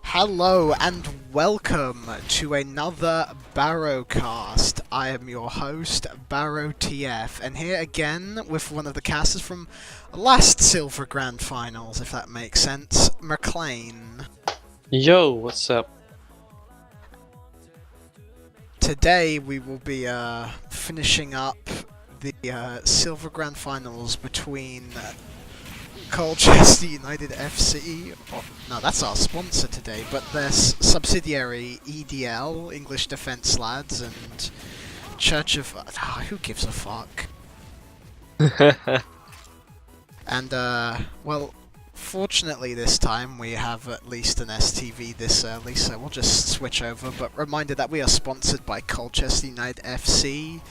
Hello and welcome to another Barrowcast. I am your host, Barrow TF, and here again with one of the casters from last Silver Grand Finals, if that makes sense, Mclane. Yo, what's up? Today we will be finishing up the Silver Grand Finals between Colchester United FC, no, that's our sponsor today, but their subsidiary EDL, English Defence Lads, and Church of... who gives a fuck? And, well, fortunately this time we have at least an STV this early, so we'll just switch over, but reminder that we are sponsored by Colchester United FC.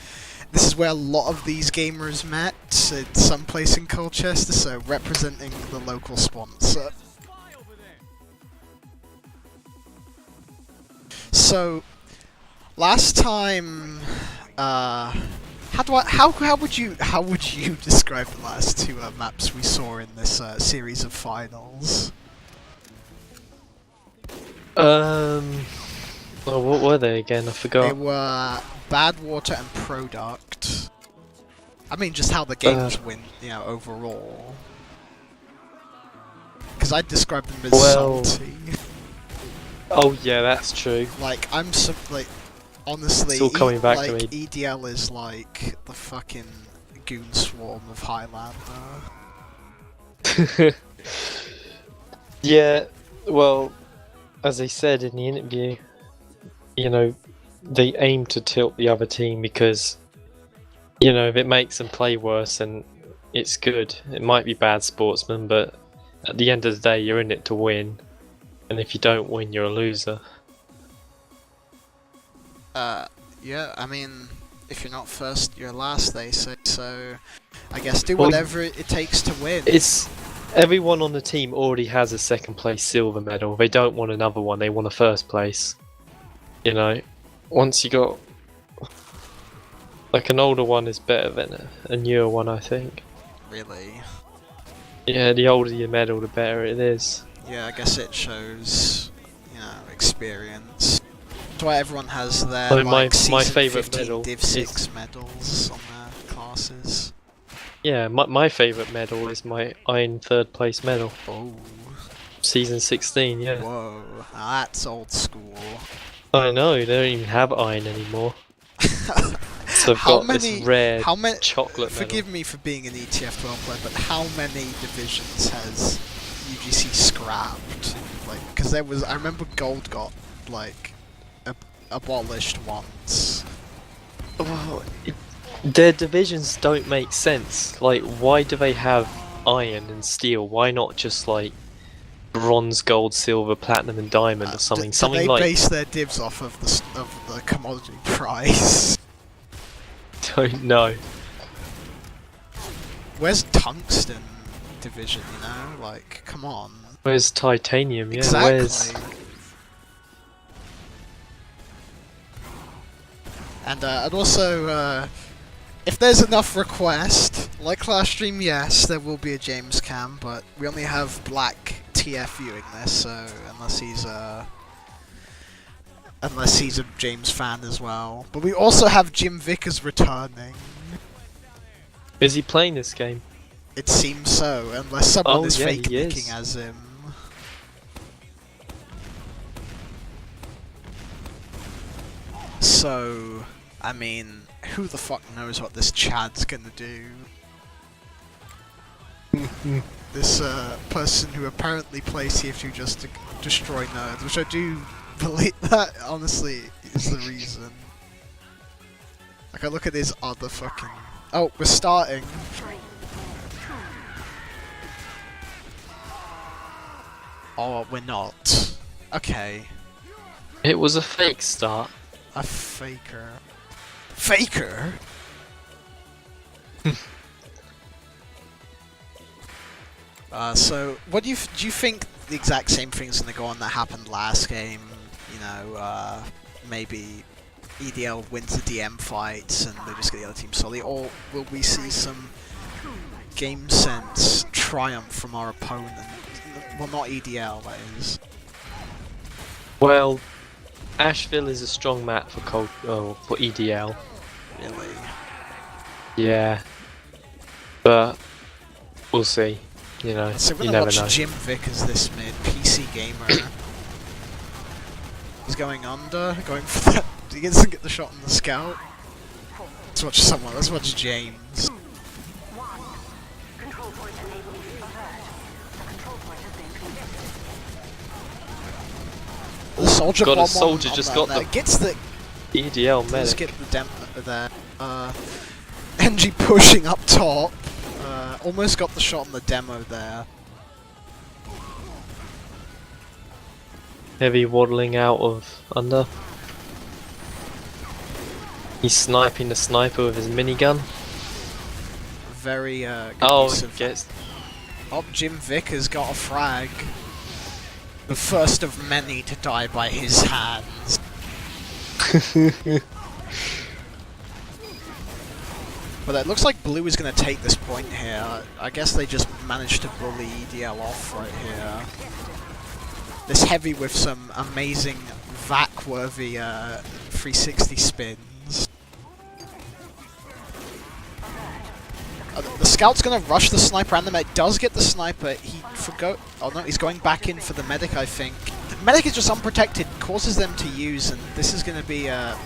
This is where a lot of these gamers met, in some place in Colchester, so representing the local sponsor. So, last time, how would you describe the last two maps we saw in this series of finals? Well, what were they again? I forgot. They were Badwater and Product. I mean, just how the games win, you know, overall. Because I'd describe them as salty. Oh yeah, that's true. Like, honestly, It's all coming back to me. EDL is like the fucking goon swarm of Highlander. Yeah, well, as they said in the interview, you know, they aim to tilt the other team because, you know, if it makes them play worse, then it's good. It might be bad sportsman, but at the end of the day, you're in it to win. And if you don't win, you're a loser. Yeah, I mean, if you're not first, you're last, they say, so I guess do whatever it takes to win. It's everyone on the team already has a second place silver medal. They don't want another one, they want a first place. You know, once you got... like, an older one is better than a newer one, I think. Really? Yeah, the older your medal, the better it is. Yeah, I guess it shows, you know, experience. That's why everyone has their, I mean, like, my Season favourite 15 medal Div 6 medals on their classes. Yeah, my favourite medal is my Iron third place medal. Oh. Season 16, yeah. Whoa, now that's old school. I know, they don't even have Iron anymore. So I've got this rare chocolate medal. Forgive me for being an ETF 12 player, but how many divisions has UGC scrapped? Like, because there was, I remember Gold got, like, abolished once. Well, their divisions don't make sense. Like, why do they have Iron and Steel? Why not just, like, Bronze, Gold, Silver, Platinum and Diamond or something? Something they like... base their divs off of the commodity price? Don't know. Where's Tungsten division, you know? Like, come on. Where's Titanium? Yeah, exactly. Where's... And also, if there's enough request, like last stream, yes, there will be a James cam, but we only have Black TF viewing this, so unless he's a James fan as well. But we also have Jim Vickers returning. Is he playing this game? It seems so, unless someone is fake picking as him. So, I mean, who the fuck knows what this Chad's gonna do? This person who apparently plays TF2 just to destroy nerds, which I do believe that honestly is the reason. Like, I look at his other fucking... Oh, we're starting. Oh, we're not. Okay. It was a fake start. A faker. Faker? So, what do you think the exact same thing's gonna go on that happened last game? you know, maybe EDL wins the DM fights and they just get the other team solely, or will we see some game sense triumph from our opponent? Well, not EDL, that is. Well, Asheville is a strong map for for EDL. Really? Yeah, but we'll see. You know, So we're you gonna never know. watch Jim Vickers this mid, PC gamer. He's going under, going for that. He doesn't get the shot on the scout. Let's watch someone. Let's watch James. The soldier God, a bomb soldier on just that got there. the Gets the EDL Let's medic. get the dem there. NG pushing up top. Almost got the shot on the demo there. Heavy waddling out of under. He's sniping the sniper with his minigun. Very good Oh, use he of... gets. Oh, Jim Vickers got a frag. The first of many to die by his hands. But it looks like Blue is going to take this point here. I guess they just managed to bully EDL off right here. This heavy with some amazing VAC-worthy 360 spins. The scout's gonna rush the sniper and the medic. Does get the sniper. He forgot. Oh no, he's going back in for the medic, I think. The medic is just unprotected, causes them to use, and this is gonna be a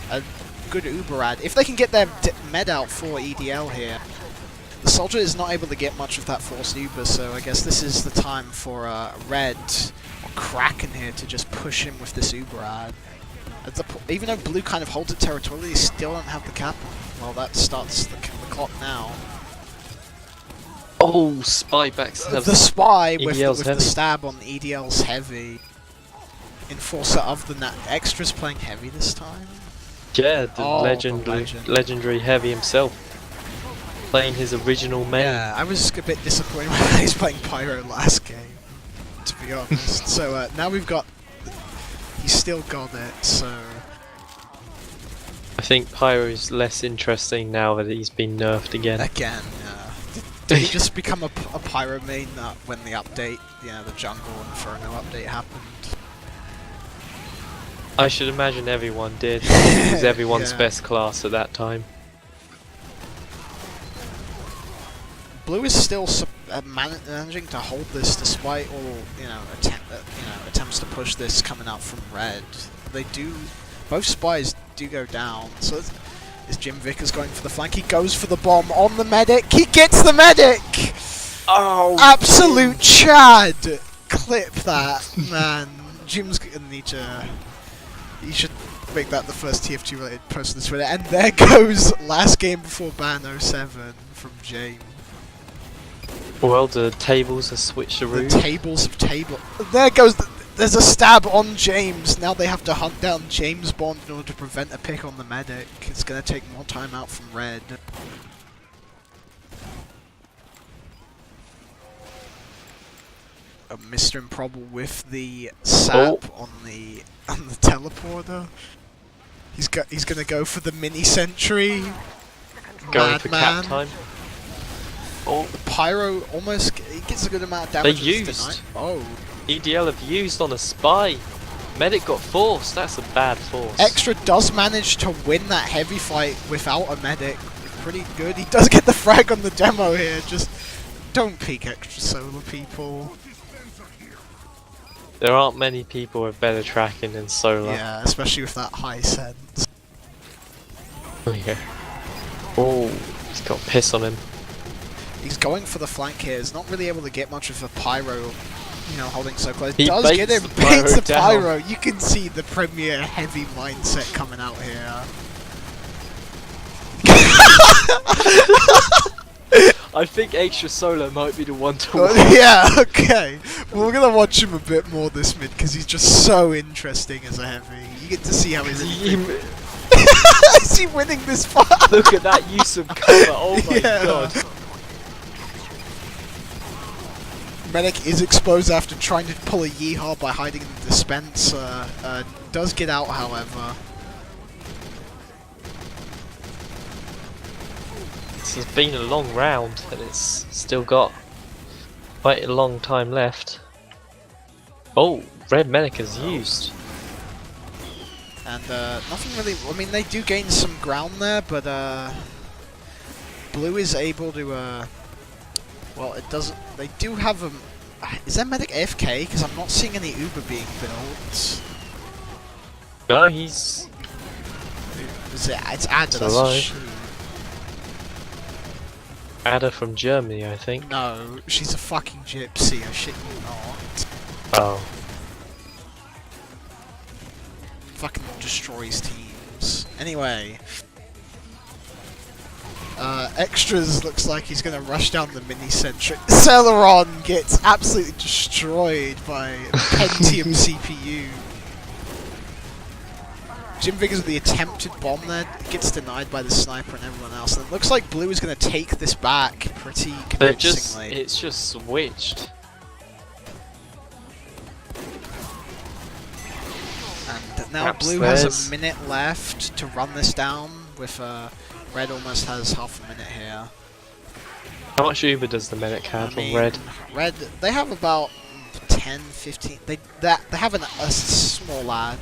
good Uber ad. If they can get their med out for EDL here. The soldier is not able to get much of that forced Uber, so I guess this is the time for Red or Kraken here to just push him with this Uber ad. Even though Blue kind of holds it territorially, they still don't have the cap. Well, that starts the clock now. Oh, spy backstab. The spy with EDL's the heavy. stab on EDL's heavy. Enforcer of the extras playing heavy this time. Yeah, the Oh, legendary heavy himself. Playing his original main. Yeah, I was a bit disappointed when he was playing Pyro last game, to be honest. So now we've got... He's still got it, so... I think Pyro is less interesting now that he's been nerfed again. Again, yeah. Did he just become a Pyro main when the update, the Jungle Inferno update happened? I should imagine everyone did. It was everyone's Yeah. best class at that time. Blue is still managing to hold this despite all attempts to push this coming out from Red. Both spies do go down. So is Jim Vickers going for the flank? He goes for the bomb on the medic. He gets the medic. Oh, Absolute Chad! Clip that, man. Jim's gonna need to. He should make that the first TF2 related post on Twitter. And there goes last game before ban 07 from James. well, the tables are switcheroo. The tables of table. There goes. There's a stab on James. Now they have to hunt down James Bond in order to prevent a pick on the medic. It's gonna take more time out from Red. Mr. Improbable with the sap on the teleporter. He's gonna go for the mini sentry. Going for Madman. cap time. Oh, the pyro almost he gets a good amount of damage. They with used. deny- Oh, EDL have used on a spy. Medic got forced. That's a bad force. Extra does manage to win that heavy fight without a medic. Pretty good. He does get the frag on the demo here. Just don't peek Extra Solar, people. There aren't many people with better tracking than Solar. Yeah, especially with that high sense. Oh, yeah. Oh, he's got piss on him. He's going for the flank here. He's not really able to get much of a pyro, holding so close. He Does baits get him, the pyro baits the down. pyro. You can see the premier heavy mindset coming out here. I think Extra Solar might be the one to Well, watch. yeah, okay. Well, we're gonna watch him a bit more this mid because he's just so interesting as a heavy. You get to see how he's. Is he winning this fight? Look at that use of cover. Oh my Yeah. god. Medic is exposed after trying to pull a yeehaw by hiding in the dispenser. Does get out, however. This has been a long round, and it's still got quite a long time left. Oh, red medic is used. And nothing really. I mean, they do gain some ground there, but blue is able to. Well, it doesn't. They do have a. Is that medic AFK? Because I'm not seeing any Uber being built. No, he's. Is it? It's Ada. That's alive. Ada from Germany, I think. No, she's a fucking gypsy. I shit you not. Oh. Fucking destroys teams. Anyway. Extras looks like he's gonna rush down the mini-centric. Celeron gets absolutely destroyed by Pentium CPU. Jim Vickers with the attempted bomb there gets denied by the sniper and everyone else. And it looks like blue is gonna take this back pretty convincingly. It's just switched. And now Perhaps blue has a minute left to run this down with red almost has half a minute here. How much Uber does the medic have on red? Red, they have about 10, 15. They have a small lad.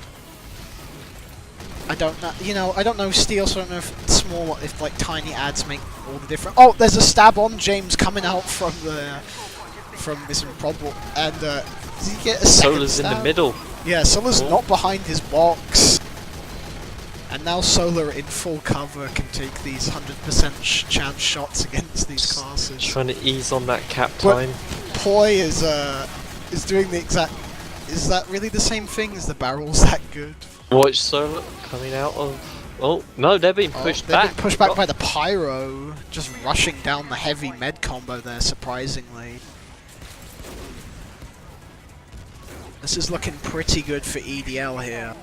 I don't know. You know, I don't know Steel, so I don't know if small, if like tiny ads make all the difference. Oh, there's a stab on James coming out from this improbable, and does he get a second Solar's stab? in the middle. Yeah, Solar's not behind his box. And now Solar in full cover can take these 100% chance shots against these classes. Trying to ease on that cap time. Poi is doing the exact. Is that really the same thing? Is the barrels that good? Watch Solar coming out of. Oh no, they're being pushed back. They're being pushed back by the Pyro, just rushing down the heavy med combo there. Surprisingly, this is looking pretty good for EDL here.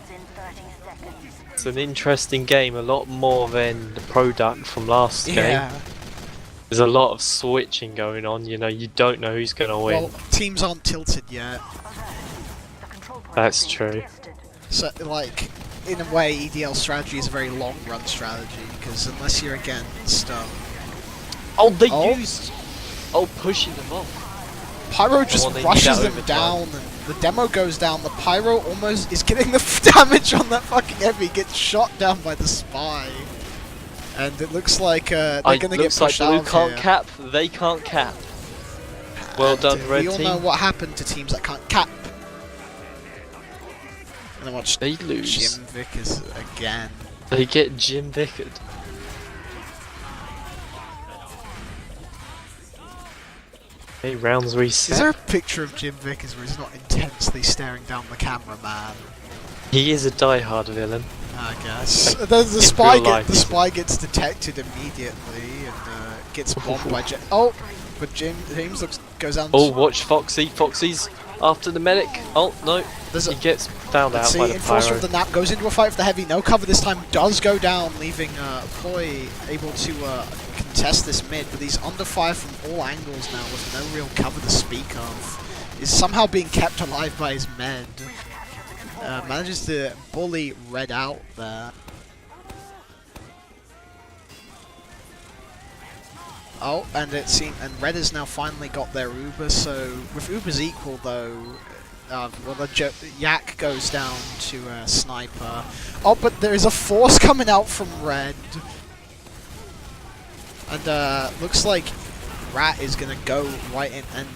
It's an interesting game, a lot more than the product from last game. There's a lot of switching going on, you know, you don't know who's going to win. Well, teams aren't tilted yet. That's true. So, like, in a way, EDL strategy is a very long-run strategy, because unless you're against, Oh, they used... Oh, pushing them off. Pyro just rushes them down, and the demo goes down. The Pyro almost is getting the damage on that fucking heavy, gets shot down by the spy. And it looks like they're going to get pushed out Looks like blue can't cap, they can't cap. Well done, red team. We all know what happened to teams that can't cap. And then watch they lose. Jim Vickers again. They get Jim Vickers. Hey, rounds reset. Is there a picture of Jim Vickers where he's not intensely staring down the camera, man? He is a die-hard villain. I guess. The spy gets detected immediately and gets bombed by James. Oh, but James goes down. Oh, watch Foxy. Foxy's after the medic. Oh no, he gets found out by the Enforcer Pyro. of the Nap goes into a fight with the heavy. No cover this time. Does go down, leaving Poi able to contest this mid. But he's under fire from all angles now, with no real cover to speak of. Is somehow being kept alive by his med. Manages to bully red out there. Oh, and red has now finally got their Uber. So with Uber's equal though, well the Yak goes down to a sniper. Oh, but there is a force coming out from red, and looks like Rat is gonna go right in and.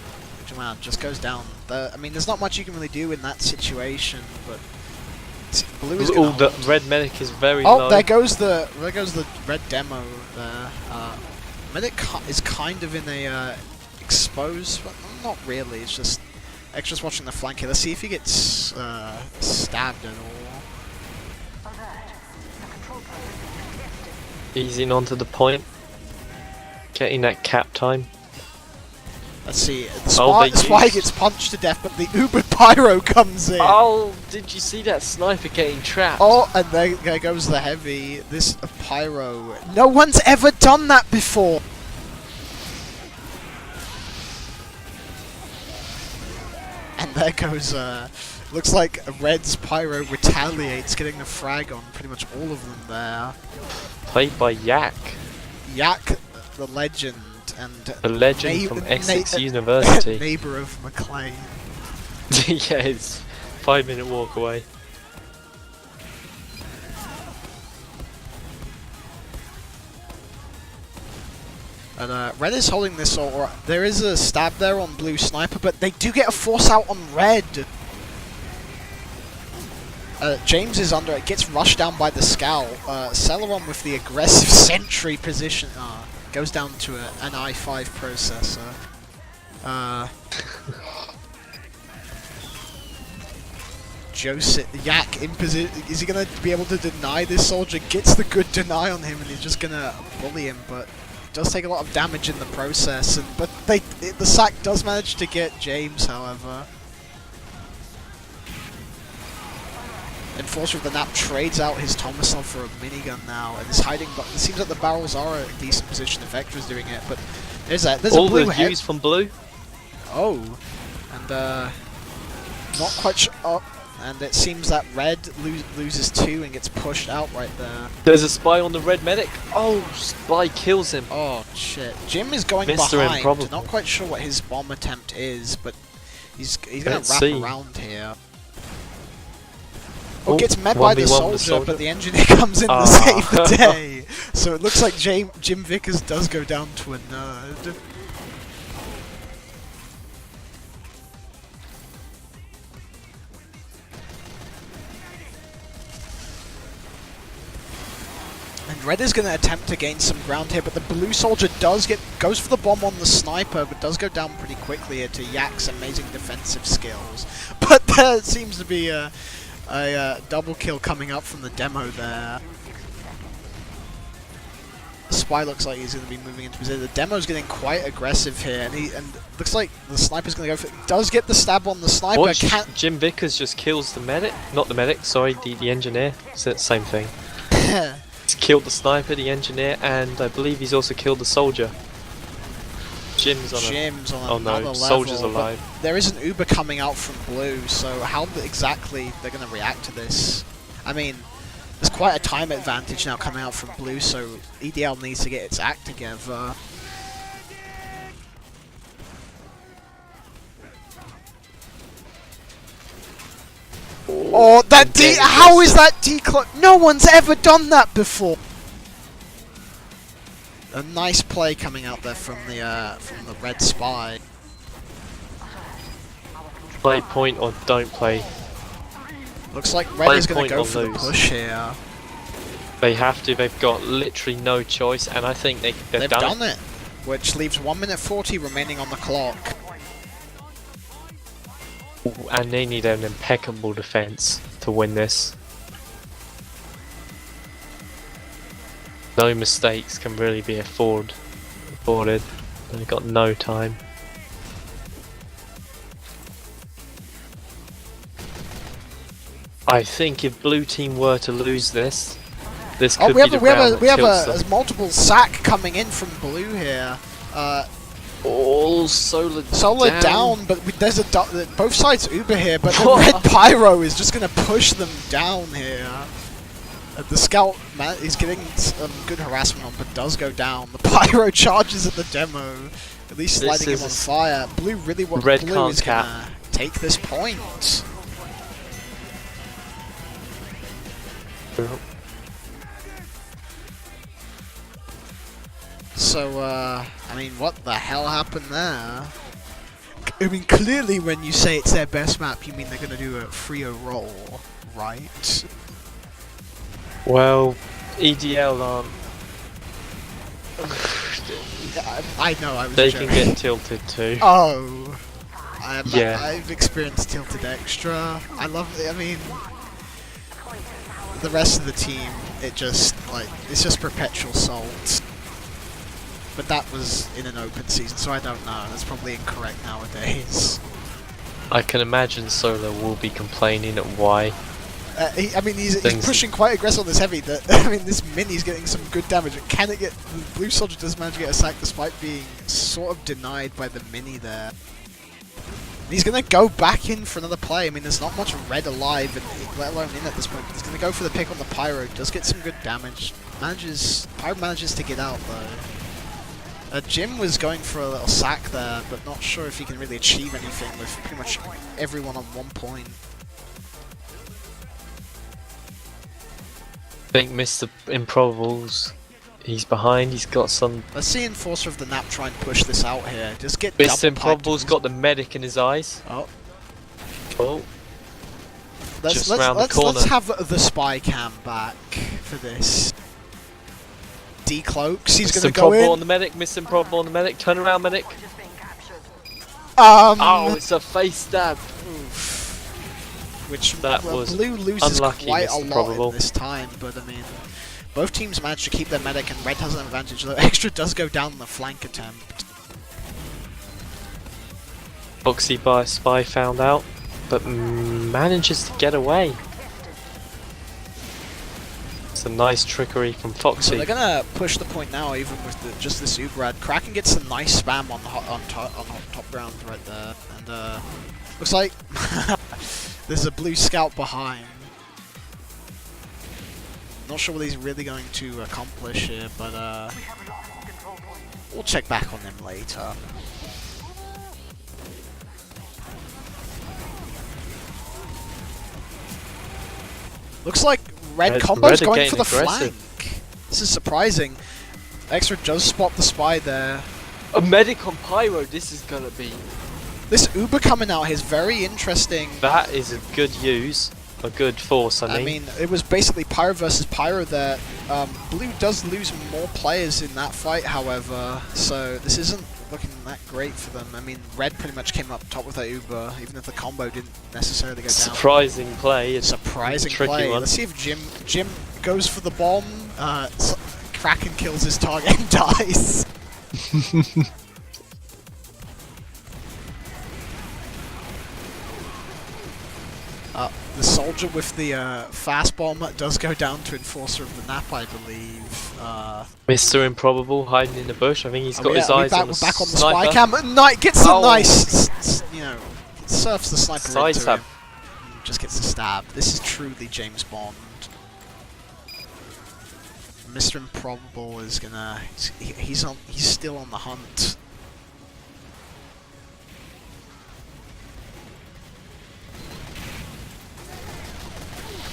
Just goes down. I mean, there's not much you can really do in that situation, but blue is gonna the red medic is very low. Oh, there goes the red demo there. Medic is kind of in a exposed, but not really. It's just extras watching the flank here. Let's see if he gets stabbed at all. Easing onto the point, getting that cap time. Let's see. The spy gets punched to death, but the Uber Pyro comes in. Oh, did you see that sniper getting trapped? Oh, and there goes the heavy. This Pyro. No one's ever done that before. And there goes, looks like Red's Pyro retaliates, getting the frag on pretty much all of them there. Played by Yak. Yak, the legend, and The legend from Essex University. neighbour of Mclane. Yeah, it's 5-minute walk away. And Red is holding this all. There is a stab there on Blue Sniper, but they do get a force out on Red. James is under it, gets rushed down by the Scout. Celeron with the aggressive sentry position goes down to an i5 processor. Joseph, Yak in position. Is he going to be able to deny this soldier? Gets the good deny on him, and he's just going to bully him, but does take a lot of damage in the process. But the sack does manage to get James, however. Enforcer of the Nap trades out his Thomason for a minigun now, and is hiding. But it seems like the barrels are a decent position if Vector's doing it. But there's a blue the head. views from Blue. Oh, and not quite sure. Oh, and it seems that Red loses 2 and gets pushed out right there. There's a spy on the Red medic. Oh, spy kills him. Oh shit! Jim is going Mr. behind. Improbable. Not quite sure what his bomb attempt is, but he's gonna Let's wrap see. around here. Oh, Oh, gets met by the 1v1 soldier, the soldier. but the engineer comes in to save the day. So it looks like Jim Vickers does go down to a nerd. And Red is going to attempt to gain some ground here, but the blue soldier goes for the bomb on the sniper, but does go down pretty quickly here to Yak's amazing defensive skills. But there seems to be a double kill coming up from the demo there. The spy looks like he's going to be moving into position. The demo's getting quite aggressive here, and looks like the sniper's going to go for it. Does get the stab on the sniper. Watch, Jim Vickers just kills the medic. Not the medic, sorry, the engineer. It's the same thing. He's killed the sniper, the engineer, and I believe he's also killed the soldier. Jim's on another level. Soldier's alive. There is an Uber coming out from Blue, so how exactly they're going to react to this? I mean, there's quite a time advantage now coming out from Blue, so EDL needs to get its act together. Oh, that how is that decloak? No one's ever done that before. A nice play coming out there from the Red Spy. Play point or don't play. Looks like Red is going to go for the push here. They have to. They've got literally no choice, and I think they've done it. Which leaves 1 minute 40 remaining on the clock. And they need an impeccable defense to win this. No mistakes can really be afforded. They've got no time. I think if Blue Team were to lose this could be the round that tilts them. A multiple sack coming in from Blue here. Solar down, but there's both sides Uber here, but the Red Pyro is just going to push them down here. The Scout is getting some good harassment on, but does go down. The Pyro charges at the demo, at least lighting him on fire. Blue really wants Blue is going to take this point. So, I mean, what the hell happened there? I mean, clearly when you say it's their best map, you mean they're going to do a Frio roll, right? Well, EDL aren't. I know, I was They joking. can get tilted too. Oh! Yeah. I've experienced tilted extra. I love it, I mean... The rest of the team, it's just perpetual salt. But that was in an open season, so I don't know. That's probably incorrect nowadays. I can imagine Solar will be complaining at why. He's pushing quite aggressive on this heavy. This mini's getting some good damage. Can it get... The Blue Soldier does manage to get a sack despite being sort of denied by the mini there. He's going to go back in for another play. I mean, there's not much red alive, let alone in at this point. But he's going to go for the pick on the Pyro. Does get some good damage. Pyro manages to get out, though. Jim was going for a little sack there, but not sure if he can really achieve anything with pretty much everyone on 1 point. I think Mr. Improbables, he's behind, he's got some... Let's see Enforcer of the Nap try and push this out here. Just get Mr. Improbables got the medic in his eyes. Oh. Oh. Let's have the spy cam back for this. Decloaks, he's going to go in. On the medic, Mr. Improbable on the medic, turn around medic. Oh, it's a face stab. Oof. Which that was Blue loses unlucky, quite Mr. a lot Improbable. in this time, but I mean, both teams managed to keep their medic and Red has an advantage, though Extra does go down on the flank attempt. Foxy by Spy found out, but manages to get away. It's a nice trickery from Foxy. So they're gonna push the point now, even with just this Uberad. Kraken gets some nice spam on top ground right there, and looks like there's a blue scout behind. Not sure what he's really going to accomplish here, but we'll check back on him later. Looks like Red combo's going for the flank. This is surprising. Extra does spot the spy there. A medic on Pyro, this is gonna be... This Uber coming out here is very interesting. That is a good use. A good force, I mean. It was basically Pyro versus Pyro there. Blue does lose more players in that fight, however, so this isn't looking that great for them. I mean, Red pretty much came up top with that Uber, even if the combo didn't necessarily go down. Surprising play. Surprising tricky play. One. Let's see if Jim goes for the bomb. Kraken kills his target and dies. The soldier with the fast bomb does go down to Enforcer of the Nap, I believe. Mr. Improbable hiding in the bush. I think he's got his eyes on the back on the sniper. spy cam. Knight gets a nice, surfs the sniper Side into stab. him. Just gets a stab. This is truly James Bond. Mr. Improbable is gonna. He's still on the hunt.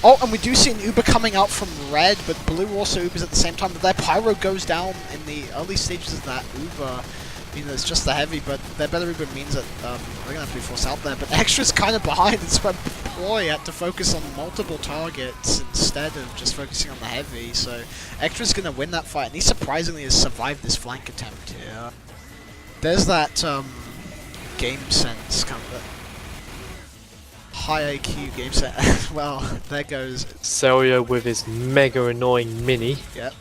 Oh, and we do see an Uber coming out from Red, but Blue also Ubers at the same time. But their Pyro goes down in the early stages of that Uber. I mean, it's just the heavy, but their better Uber means that they're going to have to be forced out there. But Extra's kind of behind, and so Ploy had to focus on multiple targets instead of just focusing on the heavy. So Extra's going to win that fight, and he surprisingly has survived this flank attempt here. There's that game sense kind of high IQ game sense. Well, there goes Serio with his mega annoying mini. Yep.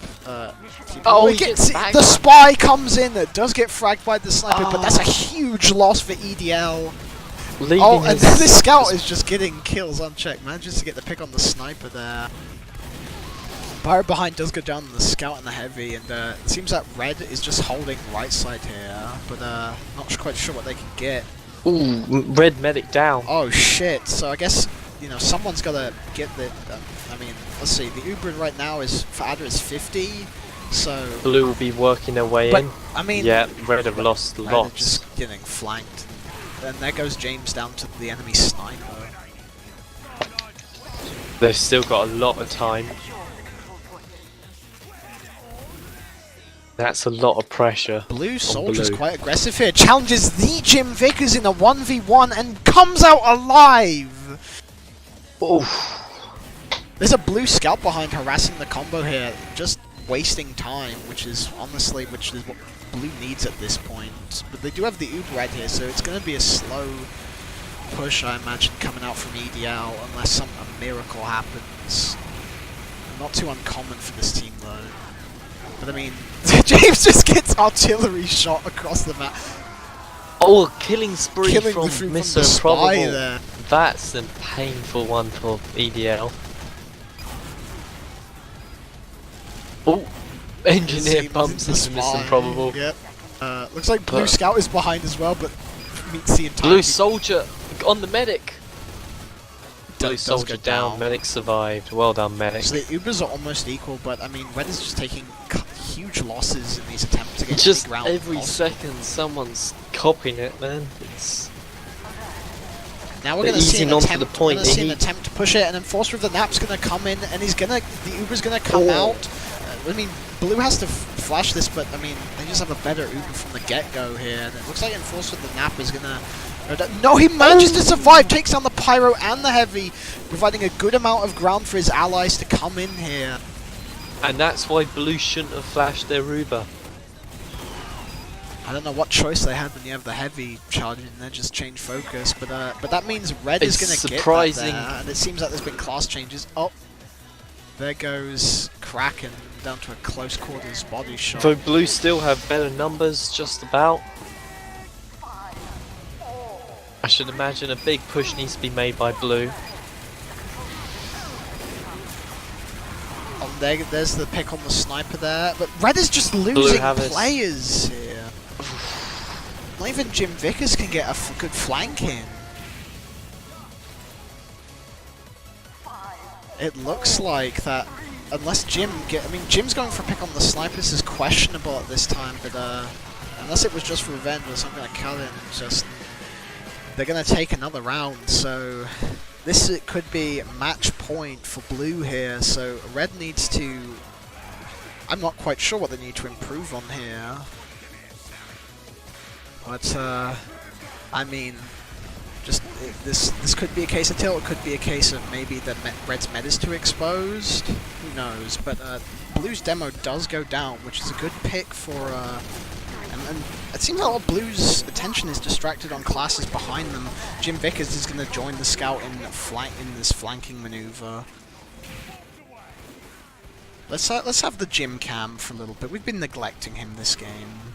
Oh, the spy comes in. It does get fragged by the sniper, but that's a huge loss for EDL. And then the scout is just getting kills unchecked. Manages to get the pick on the sniper there. Pyro behind does go down on the scout and the heavy, and it seems that Red is just holding right side here, but not quite sure what they can get. Ooh, Red medic down. Oh shit! So I guess someone's got to get the. I mean, let's see. The Uber right now is for Adder is 50. So Blue will be working their way in. I mean, yeah, Red have lost lots. Just getting flanked. And there goes James down to the enemy sniper. They've still got a lot of time. That's a lot of pressure. Blue Soldier's quite aggressive here. Challenges the Jim Vickers in a 1v1 and comes out alive! Oof. There's a blue scout behind harassing the combo here. Just wasting time, which is what Blue needs at this point. But they do have the Uber right here, so it's going to be a slow push, I imagine, coming out from EDL, unless a miracle happens. Not too uncommon for this team, though. But I mean, James just gets artillery shot across the map. Oh, a killing spree from Mr. Improbable. There. That's a painful one for EDL. Oh, engineer bumps into Mr. Improbable. Yep. Looks like Blue Scout is behind as well, but meets the entire Blue soldier on the medic. Blue does soldier go down. Medic survived. Well done, medic. So the Ubers are almost equal, but I mean, Red is just taking huge losses in these attempts to get Just big round every losses. second, someone's copying it, man. It's Now we're going to see an easing onto attempt. the point. We're going to see an attempt to push it, and Enforcer of the Nap's going to come in, and the Uber's going to come out. I mean, Blue has to flash this, but I mean, they just have a better Uber from the get-go here, and it looks like Enforcer of the Nap is going to... No, he manages to survive, takes down the Pyro and the Heavy, providing a good amount of ground for his allies to come in here. And that's why Blue shouldn't have flashed their Uber. I don't know what choice they had when you have the Heavy charging and then just change focus, but that means Red is going to get that there, and it seems like there's been class changes. Oh, there goes Kraken down to a close quarters body shot. Though Blue still have better numbers, just about. I should imagine a big push needs to be made by Blue. Oh, there's the pick on the sniper there, but Red is just losing players here. Not even Jim Vickers can get a good flank in. It looks like that, unless Jim's going for a pick on the sniper. This is questionable at this time, but unless it was just for revenge or something like Cullen, they're going to take another round, so it could be match point for Blue here, so Red needs to... I'm not quite sure what they need to improve on here. But, I mean, this could be a case of tilt, it could be a case of maybe that Red's med is too exposed, who knows, but Blue's demo does go down, which is a good pick for... And it seems like all Blue's attention is distracted on classes behind them. Jim Vickers is going to join the scout in this flanking maneuver. Let's have the Jim cam for a little bit. We've been neglecting him this game.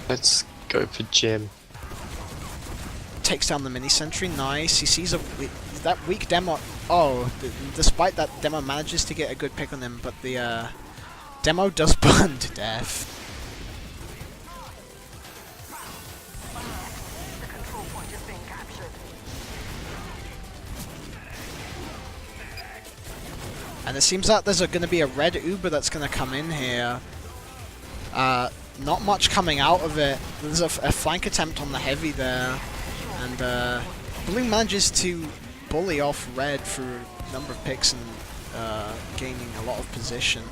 Let's go for Jim. Takes down the mini sentry. Nice. He sees that weak demo. Oh, despite that, demo manages to get a good pick on him, but the demo does burn to death. And it seems like there's going to be a Red Uber that's going to come in here. Not much coming out of it. There's a flank attempt on the Heavy there. And Blue manages to bully off Red for a number of picks and gaining a lot of position.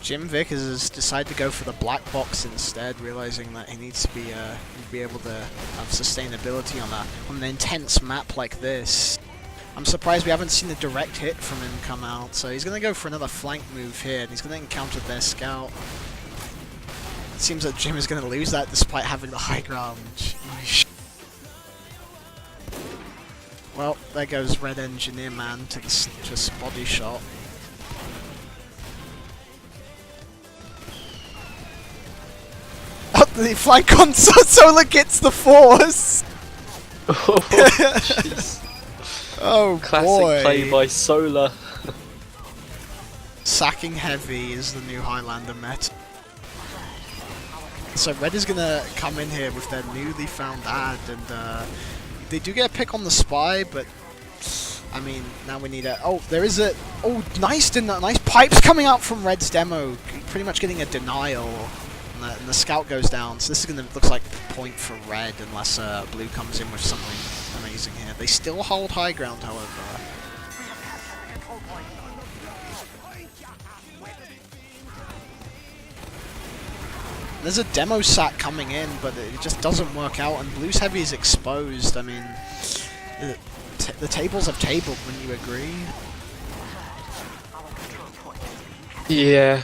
Jim Vickers has decided to go for the black box instead, realizing that he needs to be able to have sustainability on an intense map like this. I'm surprised we haven't seen a direct hit from him come out, so he's going to go for another flank move here, and he's going to encounter their scout. It seems that Jim is going to lose that despite having the high ground. Jeez. Well, there goes Red Engineer Man to the body shot. The flank on Solar gets the force! Oh, jeez. Oh, classic boy. play by Solar. Sacking Heavy is the new Highlander meta. So Red is going to come in here with their newly found ad, and they do get a pick on the Spy, but I mean, now we need a... Oh, there is a... Oh, nice pipes coming out from Red's demo, pretty much getting a denial. And the scout goes down, so this is going to look like a point for Red unless Blue comes in with something amazing here. They still hold high ground, however. There's a demo sack coming in, but it just doesn't work out, and Blue's Heavy is exposed. I mean, the tables have tabled, wouldn't you agree? Yeah.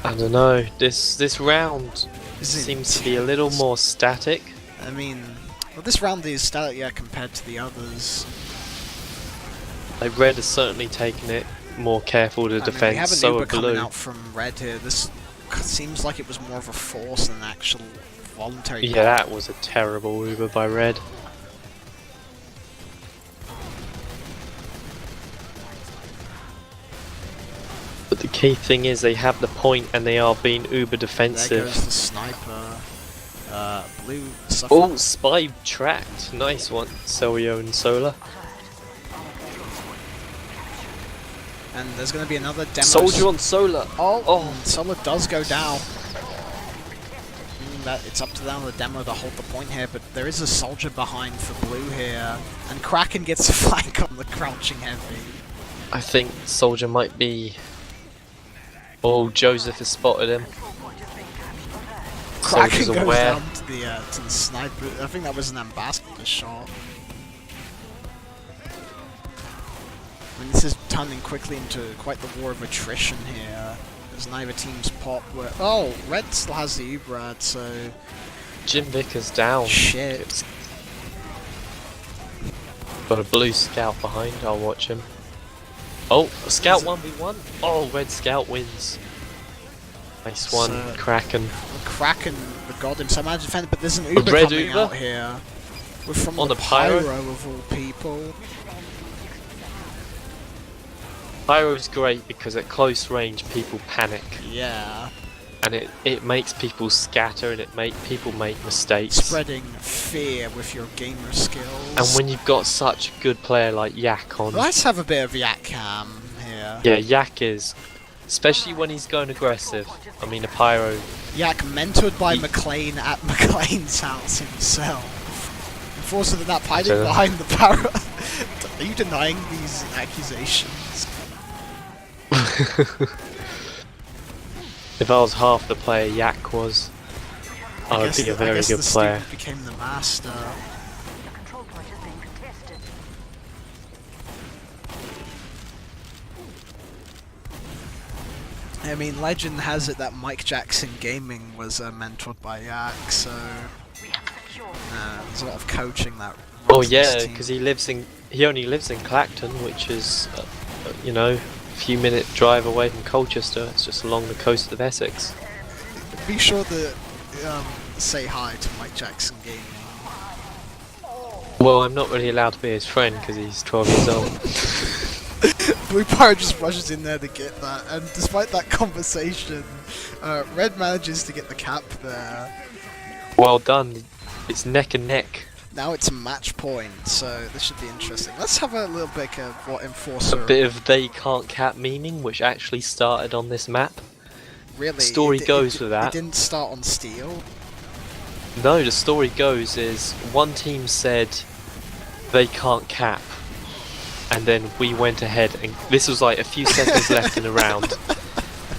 I don't know, this round seems to be a little more static. I mean, well, this round is static, yeah, compared to the others. Like, Red has certainly taken it more careful to defend, we have an so Uber are Blue. coming out from Red here. This seems like it was more of a force than an actual voluntary. Yeah, that was a terrible Uber by Red. But the key thing is they have the point and they are being uber There defensive. goes the sniper. Blue suffer. Oh, spy tracked. Nice one, Selio and Solar. And there's going to be another demo. Soldier on Solar. Oh, Solar does go down. It's up to them, the demo, to hold the point here, but there is a soldier behind for blue here, and Kraken gets a flank on the crouching heavy. I think Soldier might be... Oh, Joseph has spotted him. Kraken Soldier's goes aware. down to the sniper. I think that was an ambassador shot. I mean, this is turning quickly into quite the war of attrition here. As neither team's pop where... Oh, Red still has the Ubrad, so... Jim Vickers down. Shit. Got a blue scout behind, I'll watch him. Oh, a scout 1v1. Oh, red scout wins. Nice one, Kraken. The Kraken, the god himself, managed to defend it, but there's an Uber red coming Uber? out here. We're from On the the Pyro? of all people. Pyro's great because at close range people panic. Yeah. And it makes people scatter and people make mistakes. Spreading fear with your gamer skills. And when you've got such a good player like Yak on... Let's have a bit of Yak Cam here. Yeah, Yak is. Especially when he's going aggressive. I mean, a Pyro... Yak mentored by Mclane at Mclane's house himself. Enforcer than that, hiding behind the power. Are you denying these accusations? If I was half the player Yak was, I would be a very good player. Steve became the master. I mean, legend has it that Mike Jackson Gaming was mentored by Yak, so there's a lot of coaching that. Oh yeah, because he only lives in Clacton, which is, you know, a few minute drive away from Colchester. It's just along the coast of Essex. Be sure to say hi to Mike Jackson Gaming. Well, I'm not really allowed to be his friend because he's 12 years old. Blue Pirate just rushes in there to get that, and despite that conversation, Red manages to get the cap there. Well done. It's neck and neck. Now it's a match point, so this should be interesting. Let's have a little bit of what Enforcer... A bit of they can't cap meaning, which actually started on this map. Really? Story goes with that. It didn't start on Steel? No, the story goes is one team said they can't cap, and then we went ahead, and this was like a few seconds left in the round,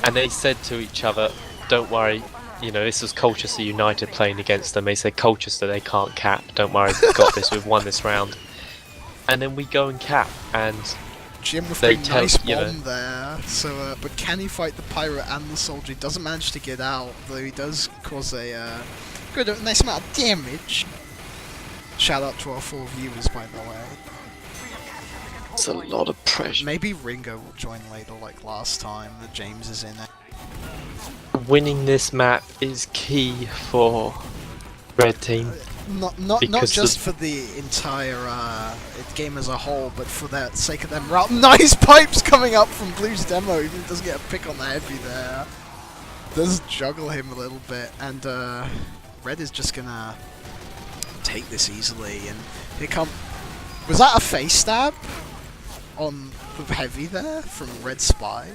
and they said to each other, don't worry, you know, this was Colchester United playing against them. They said, Colchester, they can't cap, don't worry, we've got this, we've won this round. And then we go and cap, and Jim with they a nice bomb there, so, but can he fight the Pirate and the Soldier? He doesn't manage to get out, though he does cause a nice amount of damage. Shout out to our 4 viewers, by the way. it's a lot of pressure. Maybe Ringo will join later like last time that James is in it. Winning this map is key for Red Team. Not just for the entire game as a whole, but for the sake of them. Nice pipes coming up from Blue's demo, even doesn't get a pick on the heavy there. Does juggle him a little bit, and Red is just gonna take this easily, and here come... Was that a face stab on the heavy there from Red Spy?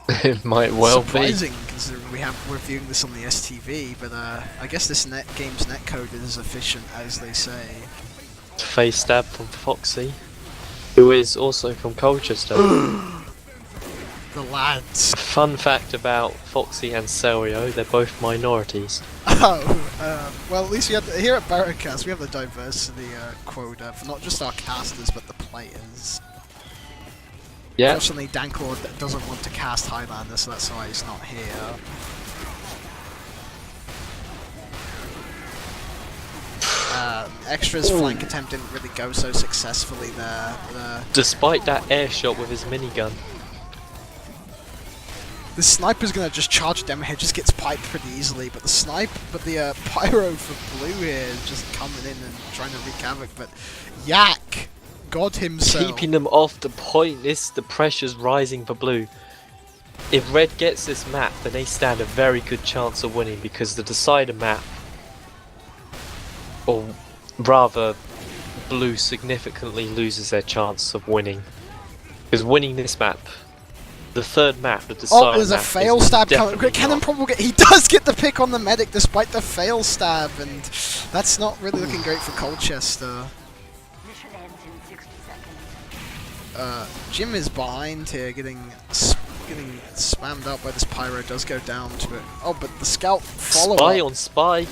It might well surprising, considering we're viewing this on the STV, but I guess this game's netcode is as efficient as they say. Face stab from Foxy, who is also from Colchester. The lads. Fun fact about Foxy and Selrio, they're both minorities. Oh, well, at least here at Barracast we have the diversity quota for not just our casters but the players. Yeah. Unfortunately, Danclaw doesn't want to cast Highlander, so that's why he's not here. Extra's flank attempt didn't really go so successfully there. Despite that air shot with his minigun. The sniper's gonna just charge them here, just gets piped pretty easily, but the pyro for blue here is just coming in and trying to wreak havoc, but Yak! God himself. Keeping them off the point, the pressure's rising for blue. if Red gets this map, then they stand a very good chance of winning, because the decider map, or rather, Blue significantly loses their chance of winning. Because winning this map, the third map, the decider map, there's a fail stab coming. Cannon probably he does get the pick on the medic despite the fail stab, and that's not really looking great for Colchester. Jim is behind here, getting spammed out by this pyro. Does go down to it. Oh, but the scout follow Spy on Spy.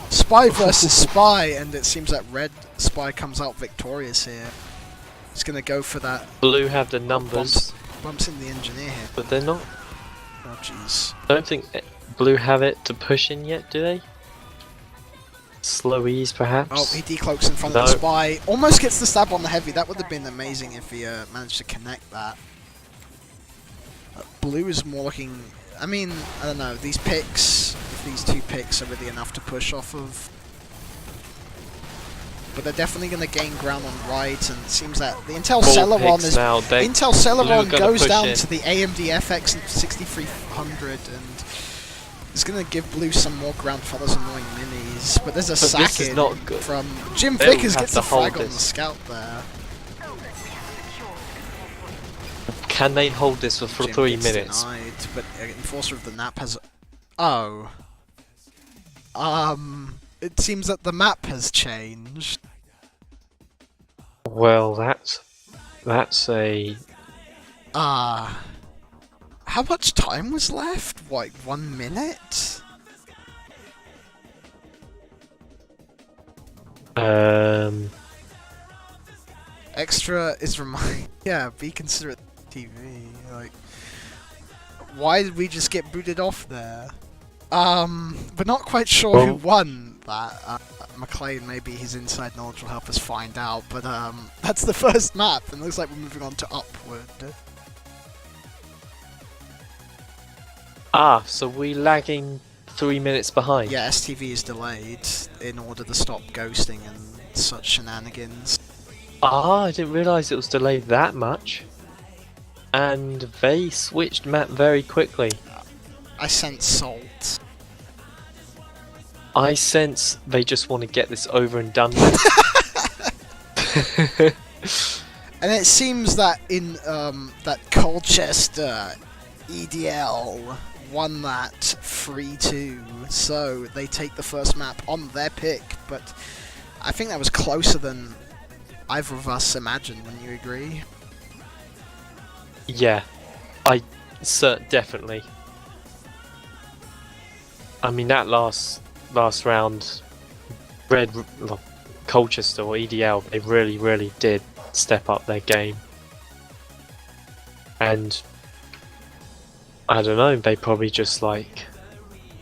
Spy versus Spy, and it seems that Red Spy comes out victorious here. He's gonna go for that. Blue have the numbers. Bumps in the engineer here. But they're not. Oh jeez. I don't think Blue have it to push in yet, do they? Slow ease, perhaps? Oh, he decloaks in front of the Spy. Almost gets the stab on the heavy. That would have been amazing if he managed to connect that. Blue is more looking... I mean, I don't know. These picks, these two picks are really enough to push off of. But they're definitely going to gain ground on right, and it seems that the Intel Celeron is... Intel Celeron goes down to the AMD FX 6300, and it's going to give Blue some more ground for those annoying minis. But there's a sack in from Jim Vickers, gets a frag on the scout there. Can they hold this for 3 minutes? Denied, but Enforcer of the Nap has... Oh. It seems that the map has changed. Well, that's a... How much time was left? Like 1 minute? Extra is yeah, be considerate TV. Like, why did we just get booted off there? We're not quite sure who won that. Mclane, maybe his inside knowledge will help us find out, but that's the first map, and it looks like we're moving on to Upward. So we're lagging 3 minutes behind? Yeah, STV is delayed in order to stop ghosting and such shenanigans. I didn't realise it was delayed that much. And they switched map very quickly. I sense salt. I sense they just want to get this over and done with. And it seems that in that Colchester EDL won that 3-2, so they take the first map on their pick. But I think that was closer than either of us imagined. Wouldn't you agree? Yeah, definitely. I mean, that last round, Colchester or EDL, they really did step up their game. And I don't know, they probably just like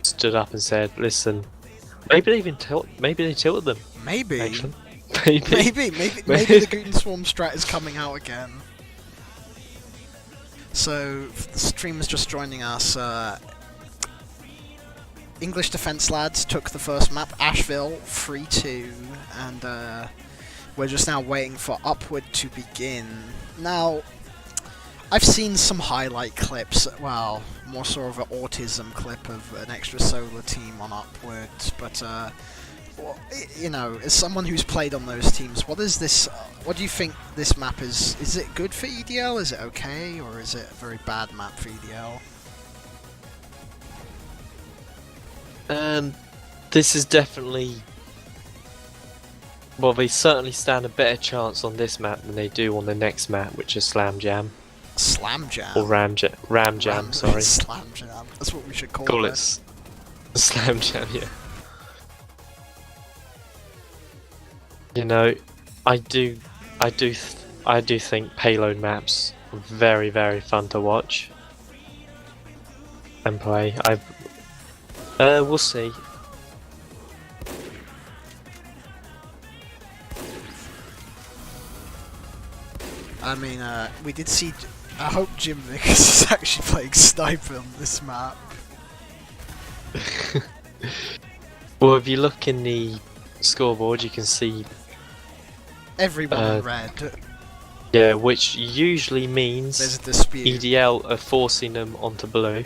stood up and said, "Listen." Maybe they even maybe they tilted them. Maybe. Actually. Maybe the Guten Swarm strat is coming out again. So, the streamers just joining us. English Defence Lads took the first map, Asheville, 3-2, and we're just now waiting for Upward to begin. Now, I've seen some highlight clips, well, more sort of an autism clip of an extra solar team on Upward, but well, you know, as someone who's played on those teams, what is this? What do you think this map is? Is it good for EDL? Is it okay, or is it a very bad map for EDL? This is definitely... Well, they certainly stand a better chance on this map than they do on the next map, which is Slam Jam. Slam Jam? Or Ram Jam, sorry. Slam Jam, that's what we should call it. Slam Jam, yeah. You know, I do think payload maps are very fun to watch and play. We'll see. I mean, we did see. I hope Jim Vickers is actually playing Sniper on this map. Well, if you look in the scoreboard, you can see everyone in red. Yeah, which usually means There's a dispute. EDL are forcing them onto blue.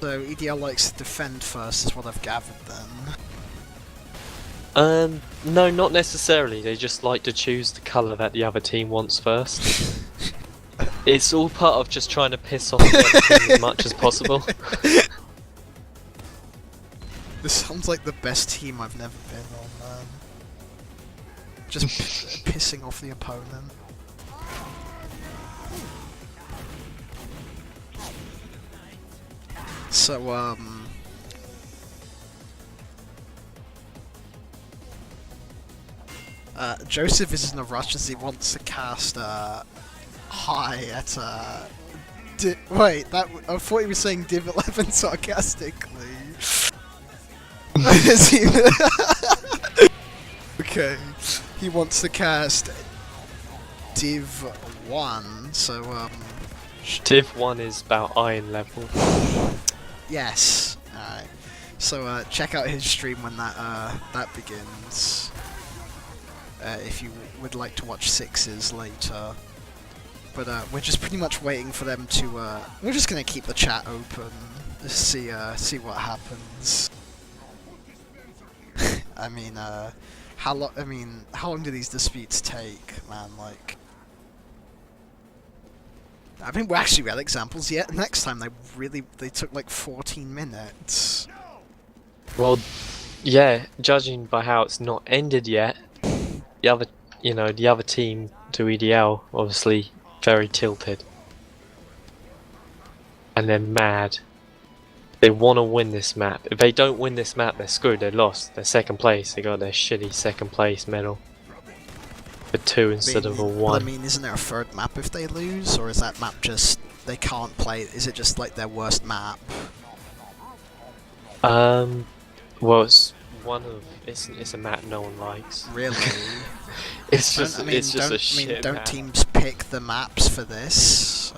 So EDL likes to defend first, is what I've gathered then. No, not necessarily. They just like to choose the colour that the other team wants first. It's all part of just trying to piss off the other team as much as possible. This sounds like the best team I've never been on, man. Just pissing off the opponent. So, Joseph is in a rush as he wants to cast, high at, wait, I thought he was saying Div 11 sarcastically. Okay, he wants to cast Div 1, so, Div 1 is about iron level. yes. Alright. So, check out his stream when that begins. If you would like to watch 6s later. But, we're just pretty much waiting for them to, we're just gonna keep the chat open. Just see what happens. I mean, how long do these disputes take, man? Like, I mean, we had examples yet. Next time they took like 14 minutes. Well, yeah, judging by how it's not ended yet, the other team to EDL obviously very tilted, and they're mad. They want to win this map. If they don't win this map, they're screwed. They're lost. They're second place. They got their shitty second place medal for 2 instead of a 1. I mean, isn't there a third map if they lose, or is that map just they can't play? Is it just like their worst map? Well, it's a map no one likes. Really? It's just a shit map. Don't teams pick the maps for these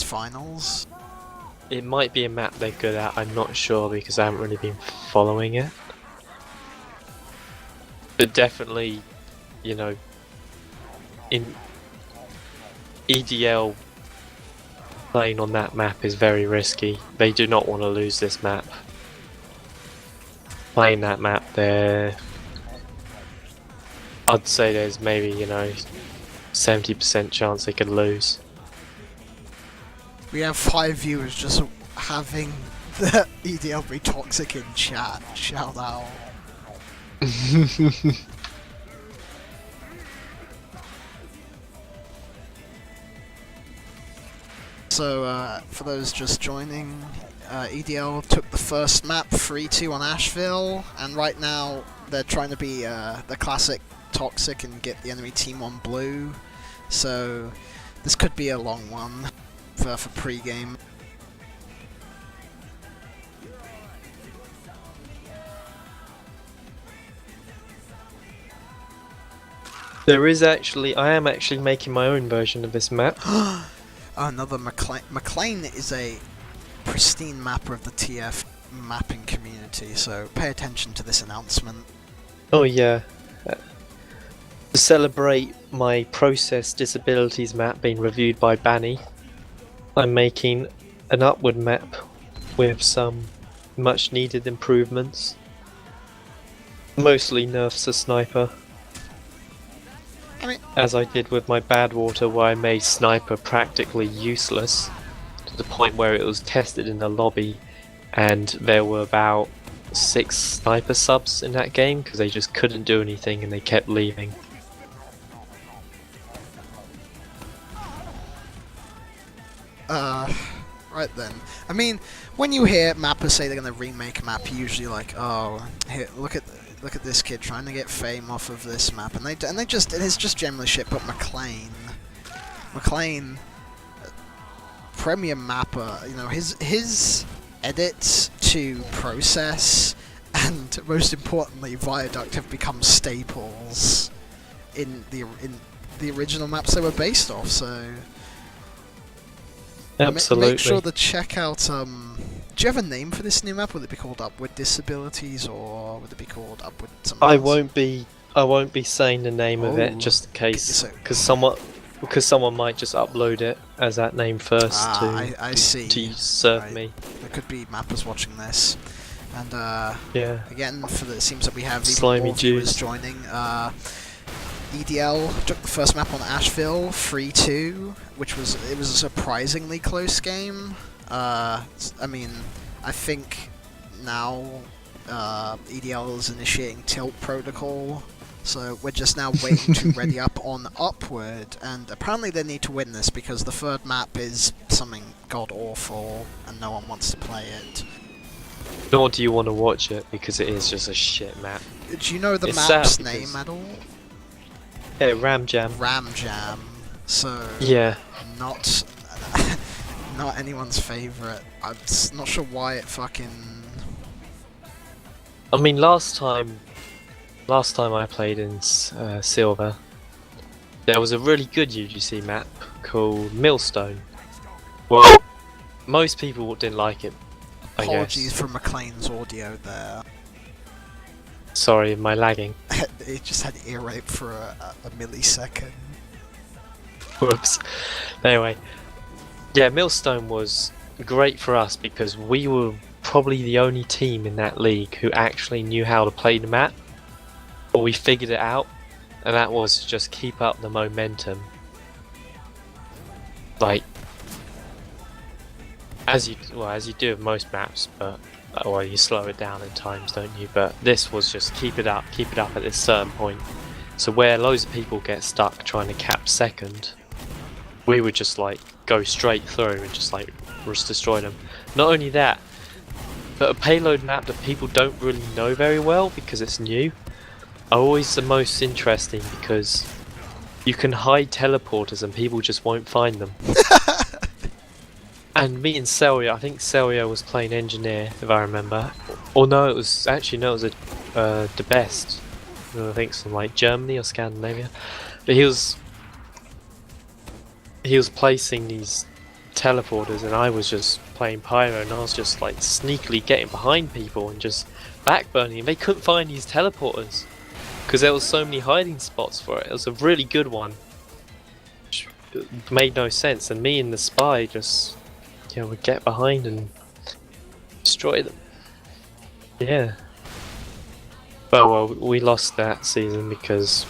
finals? It might be a map they're good at, I'm not sure because I haven't really been following it. But definitely, in EDL, playing on that map is very risky. They do not want to lose this map. Playing that map there, I'd say there's maybe, 70% chance they could lose. We have 5 viewers just having the EDL be toxic in chat. Shout out. So, for those just joining, EDL took the first map 3-2 on Asheville, and right now they're trying to be the classic toxic and get the enemy team on blue. So, this could be a long one for pre-game. I am actually making my own version of this map. Another Mclane. Mclane is a pristine mapper of the TF mapping community, so pay attention to this announcement. Oh yeah. To celebrate my process disabilities map being reviewed by Banny, I'm making an upward map with some much needed improvements. Mostly nerfs to sniper. As I did with my Badwater, where I made sniper practically useless to the point where it was tested in the lobby and there were about 6 sniper subs in that game because they just couldn't do anything and they kept leaving. Right then. I mean, when you hear mappers say they're gonna remake a map, you're usually like, oh, here, look at this kid trying to get fame off of this map, and it's just generally shit. But Mclane, premium mapper, his edits to process and most importantly Viaduct have become staples in the original maps they were based off. So. Absolutely. Make sure to check out, do you have a name for this new map? Would it be called Upward Disabilities, or would it be called Upward something else? I won't be saying the name of it Oh. just in case, So- because someone might just upload it as that name first I see. to serve Right. me. There could be mappers watching this, and Yeah. again, it seems that we have even Slimy more viewers Jews. joining. EDL took the first map on Asheville, 3-2, which was a surprisingly close game. I mean, I think now EDL is initiating tilt protocol, so we're just now waiting to ready up on Upward, and apparently they need to win this because the third map is something god awful and no one wants to play it. Nor do you want to watch it because it is just a shit map. Do you know the It's map's sad because- name at all? Yeah, Ram Jam. Ram Jam. So Yeah. not not anyone's favorite. I'm not sure why it fucking. I mean, last time I played in Silver, there was a really good UGC map called Millstone. Well, most people didn't like it, I Apologies guess. for Mclane's audio there. Sorry, my lagging. It just had ear rape for a millisecond. Whoops. Anyway, yeah, Millstone was great for us because we were probably the only team in that league who actually knew how to play the map, or we figured it out, and that was to just keep up the momentum. Like, as you do with most maps, but well, you slow it down at times, don't you? But this was just keep it up at this certain point. So where loads of people get stuck trying to cap second, we would just like go straight through and just destroy them. Not only that, but a payload map that people don't really know very well because it's new are always the most interesting because you can hide teleporters and people just won't find them. And me and Celio, I think Celio was playing engineer if I remember. Or no, it was the best. I think it's from like Germany or Scandinavia. But he was placing these teleporters and I was just playing Pyro and I was just like sneakily getting behind people and just backburning. They couldn't find these teleporters because there was so many hiding spots for it. It was a really good one, which made no sense, and me and the spy just would get behind and destroy them. Yeah. Well, we lost that season because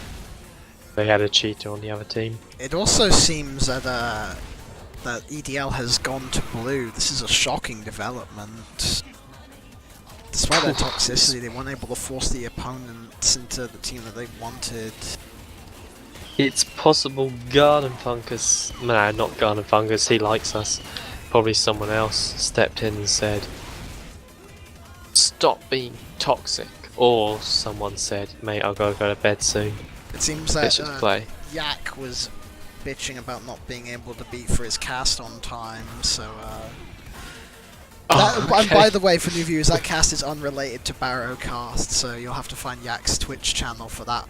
they had a cheater on the other team. It also seems that that EDL has gone to blue. This is a shocking development. Despite their toxicity, they weren't able to force the opponents into the team that they wanted. It's possible Garden Fungus, no, not Garden Fungus, he likes us. Probably someone else stepped in and said, "Stop being toxic." Or someone said, "Mate, I'll go to bed soon. It seems Let's that just play." Yak was bitching about not being able to beat for his cast on time, so Oh, and okay. by the way, for new viewers, that cast is unrelated to Barrowcast, so you'll have to find Yak's Twitch channel for that,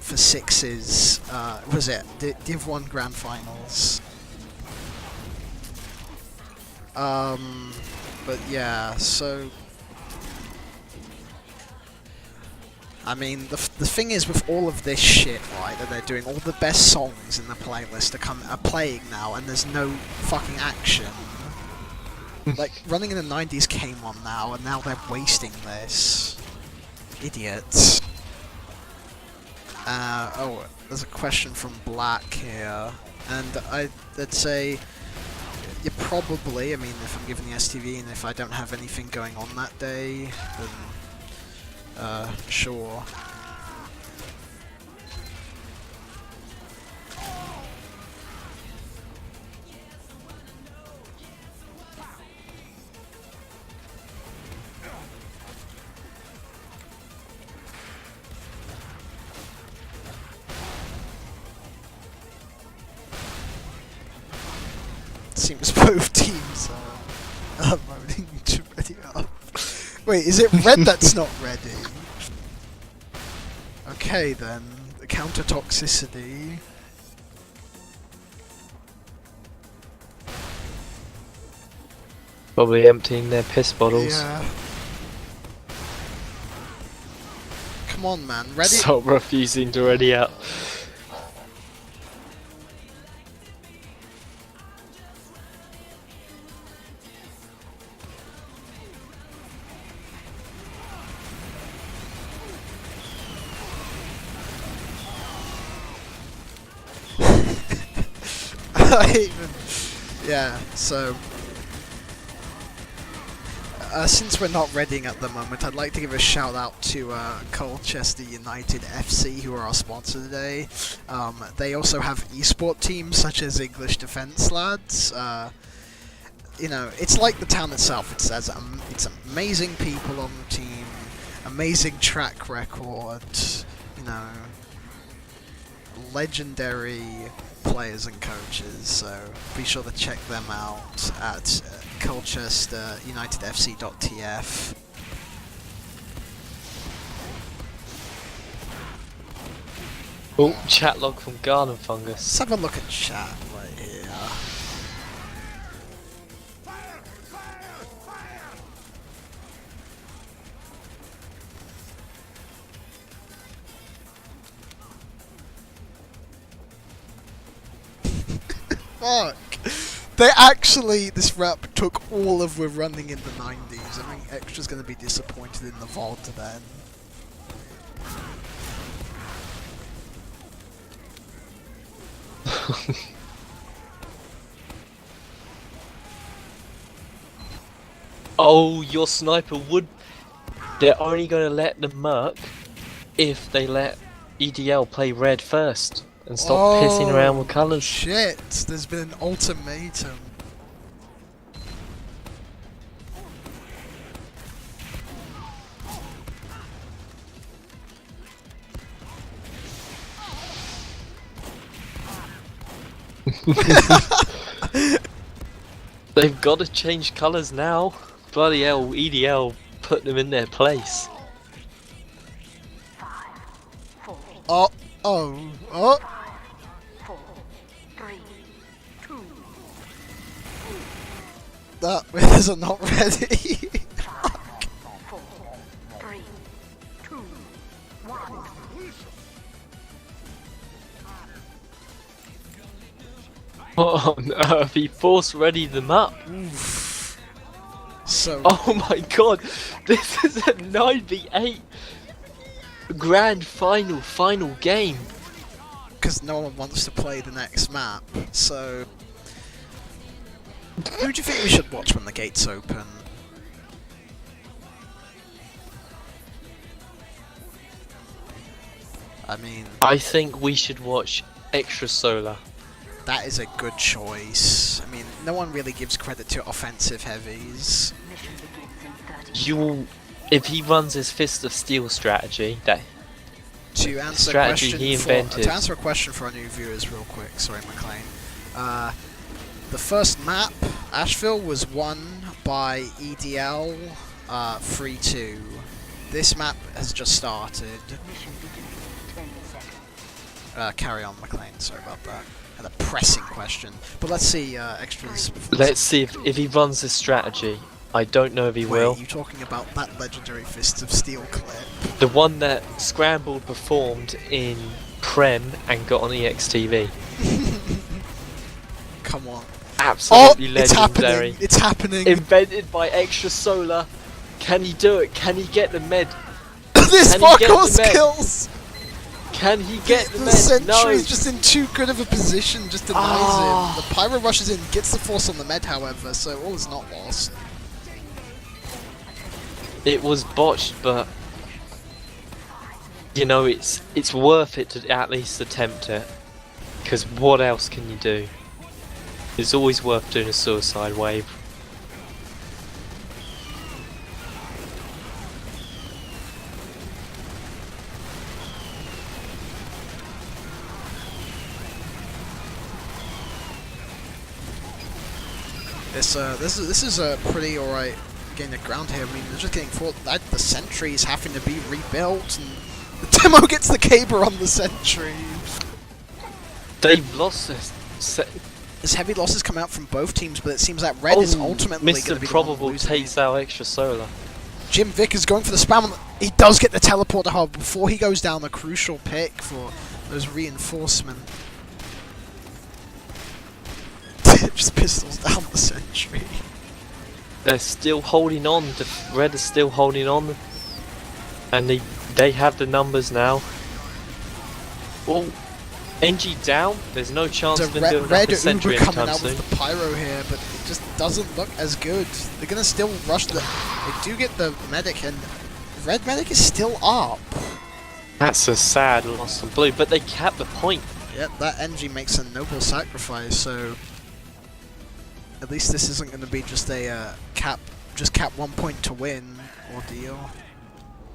for Six's, was it Div 1 Grand Finals. But yeah, so I mean, the thing is with all of this shit, right, that they're doing, all the best songs in the playlist are playing now, and there's no fucking action. Like, Running in the 90s came on now, and now they're wasting this. Idiots. Oh, there's a question from Black here, and I'd say you probably, I mean, if I'm given the STV and if I don't have anything going on that day, then sure. Seems both teams are voting to ready up. Wait, is it red that's not ready? Okay then, the counter toxicity. Probably emptying their piss bottles. Yeah. Come on, man. Ready? Stop refusing to ready out. Yeah, so since we're not readying at the moment, I'd like to give a shout out to Colchester United FC, who are our sponsor today. They also have esport teams such as English Defence Lads. You know, it's like the town itself. It's amazing people on the team, amazing track record, you know, legendary players and coaches, so be sure to check them out at colchesterunitedfc.tf. Oh, chat log from Garden Fungus. Let's have a look at chat right here. Fuck! They actually, this rep took all of We're Running in the 90s. I think Extra's gonna be disappointed in the VOD then. Oh, your sniper would... They're only going to let the Merc if they let EDL play red first and stop pissing around with colours. Shit, there's been an ultimatum. They've got to change colours now. Bloody hell, EDL put them in their place. Oh. That winners are not ready. What on earth? He force readied them up. Oof. So. Oh my god, this is a 9v8 grand final game. Because no one wants to play the next map, so. Who do you think we should watch when the gates open? I mean, I think we should watch Extra Solar. that is a good choice. I mean, no one really gives credit to offensive heavies. If he runs his Fist of Steel strategy, that To answer strategy a question he invented. to answer a question for our new viewers real quick, sorry Mclane. The first map, Asheville, was won by EDL 3-2. This map has just started. Carry on, Mclane, sorry about that. Had a pressing question. But let's see extras. Let's see if he runs this strategy. I don't know if he will. Wait, you talking about that legendary Fist of Steel clip? The one that Scrambled performed in Prem and got on EXTV. Come on. Absolutely It's legendary. happening! It's happening! Invented by Extra Solar. Can he do it? Can he get the med? This Can he get fucker the med? kills! Can he get the The med? sentry No. is just in too good of a position, just denies him. The pyro rushes in, gets the force on the med however, so all is not lost. It was botched, but you know it's worth it to at least attempt it. Because what else can you do? It's always worth doing a suicide wave. This is a pretty alright gain of ground here. I mean, they're just getting fought. The sentry is having to be rebuilt, and the demo gets the caber on the sentry. They've lost this. There's heavy losses come out from both teams, but it seems that red is ultimately going to Mr. be the one Probable losing. takes out Extra Solar. Jim Vick is going for the spam on the... He does get the teleporter hub before he goes down, a crucial pick for those reinforcement. Just pistols down the sentry. They're still holding on. The red is still holding on, and they have the numbers now. Oh, NG down. There's no chance of them doing Red a sentry Uber coming anytime out soon. with the pyro here, but it just doesn't look as good. They're gonna still rush the. They do get the medic, and red medic is still up. That's a sad loss on blue, but they kept the point. Yep, that NG makes a noble sacrifice. So at least this isn't going to be just a cap 1 point to win ordeal.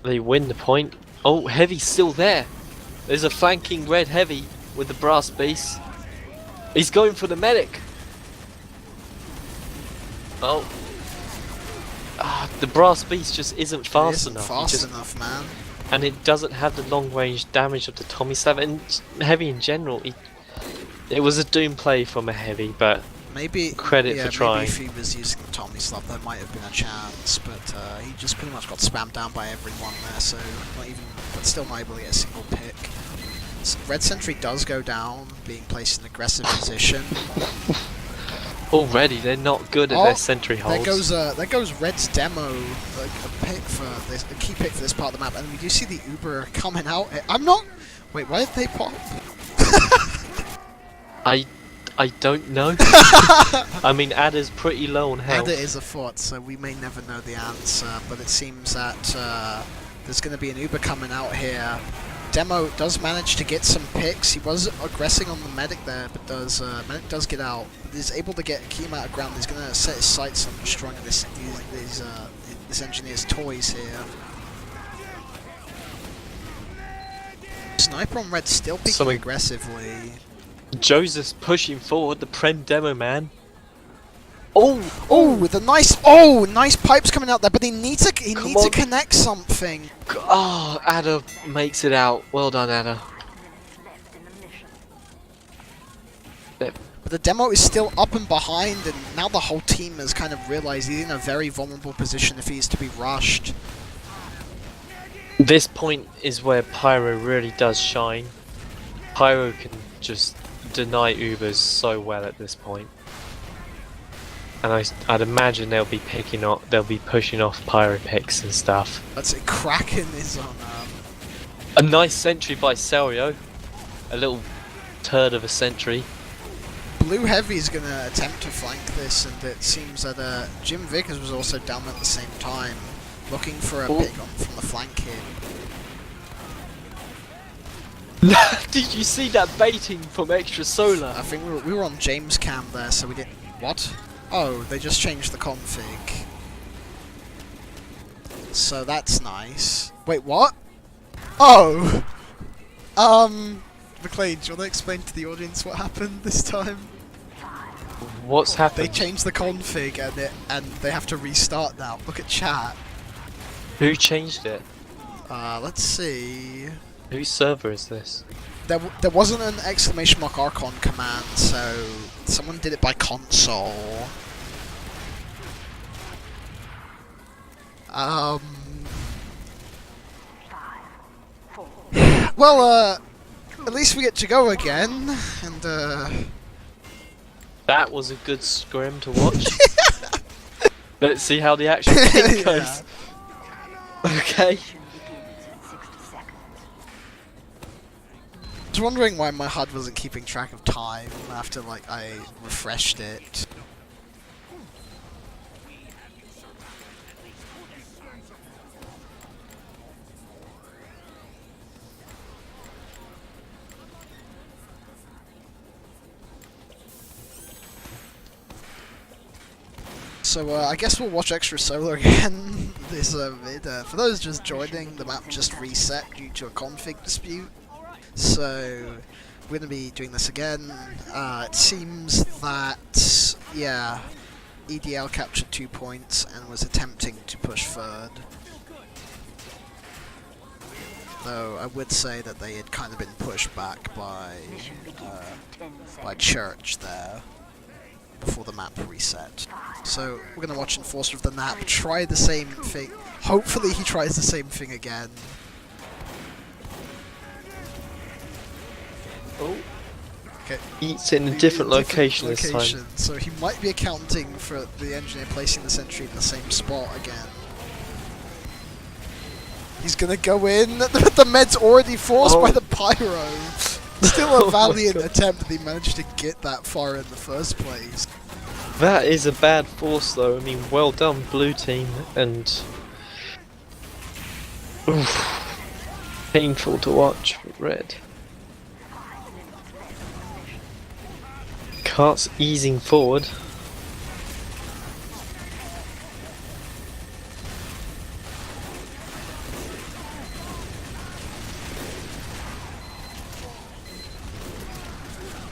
They win the point. Oh, Heavy's still there. There's a flanking red Heavy with the brass beast. He's going for the medic. Oh. The brass beast just isn't fast enough. Fast enough, man. And it doesn't have the long range damage of the Tommy Slav. And Heavy in general, it was a doom play from a Heavy, but maybe credit for trying. Maybe if he was using Tommy Slav, there might have been a chance, but he just pretty much got spammed down by everyone there, so but still not able to get a single pick. So red sentry does go down, being placed in aggressive position. Already, they're not good at their sentry holds. There goes Red's demo, like a key pick for this part of the map, and we do see the Uber coming out. Wait, why did they pop? I don't know. I mean, Ada's pretty low on health. Ada is a foot, so we may never know the answer, but it seems that there's going to be an Uber coming out here. Demo does manage to get some picks. He was aggressing on the medic there, but medic does get out. He's able to get a key amount of ground. He's going to set his sights on destroying this engineer's toys here. Sniper on red still picking aggressively. Joseph's pushing forward, the Prem demo man. With a nice pipes coming out there, but he needs to connect something. Oh, Ada makes it out. Well done, Ada. But the demo is still up and behind, and now the whole team has kind of realized he's in a very vulnerable position if he is to be rushed. This point is where Pyro really does shine. Pyro can just deny Ubers so well at this point. And I'd imagine they'll be pushing off Pyro picks and stuff. That's it. Kraken is on. A nice sentry by Serio. A little turd of a sentry. Blue Heavy is going to attempt to flank this, and it seems that Jim Vickers was also down at the same time, looking for a pick on from the flank here. Did you see that baiting from Extra Solar? I think we were on James cam there, so we didn't. What? Oh, they just changed the config. So that's nice. Wait, what? Oh! Mclane, do you want to explain to the audience what happened this time? What's happened? They changed the config and they have to restart now. Look at chat. Who changed it? Let's see. Whose server is this? There wasn't an exclamation mark Archon command, so someone did it by console. Well, at least we get to go again, and That was a good scrim to watch. Let's see how the actual game goes. Okay. I was wondering why my HUD wasn't keeping track of time after I refreshed it. So I guess we'll watch Extra Solar again this vid. For those just joining, the map just reset due to a config dispute. So we're going to be doing this again. It seems that, yeah, EDL captured 2 points and was attempting to push third. Though I would say that they had kind of been pushed back by Church there before the map reset. So we're gonna watch Enforcer of the Nap try the same thing. Hopefully he tries the same thing again. Oh. Okay. It's in a different location this time. So he might be accounting for the engineer placing the sentry in the same spot again. He's gonna go in. The med's already forced by the pyro. Still a valiant attempt that he managed to get that far in the first place. That is a bad force though. I mean, well done blue team, and oof, painful to watch for red. Cart's easing forward.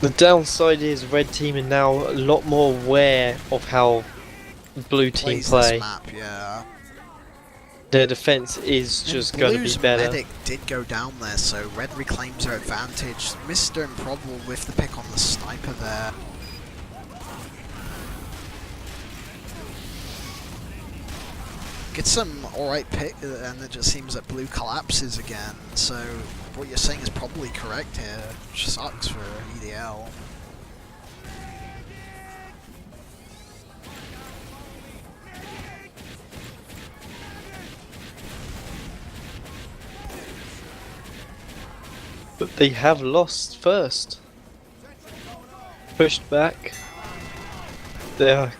The downside is red team are now a lot more aware of how blue team play. This map, yeah. Their defense is just going to be better. Medic did go down there, so red reclaims their advantage. Mr. Improbable with the pick on the sniper there. Gets some alright pick, and it just seems that blue collapses again. So what you're saying is probably correct here, which sucks for EDL. But they have lost first. Pushed back. They're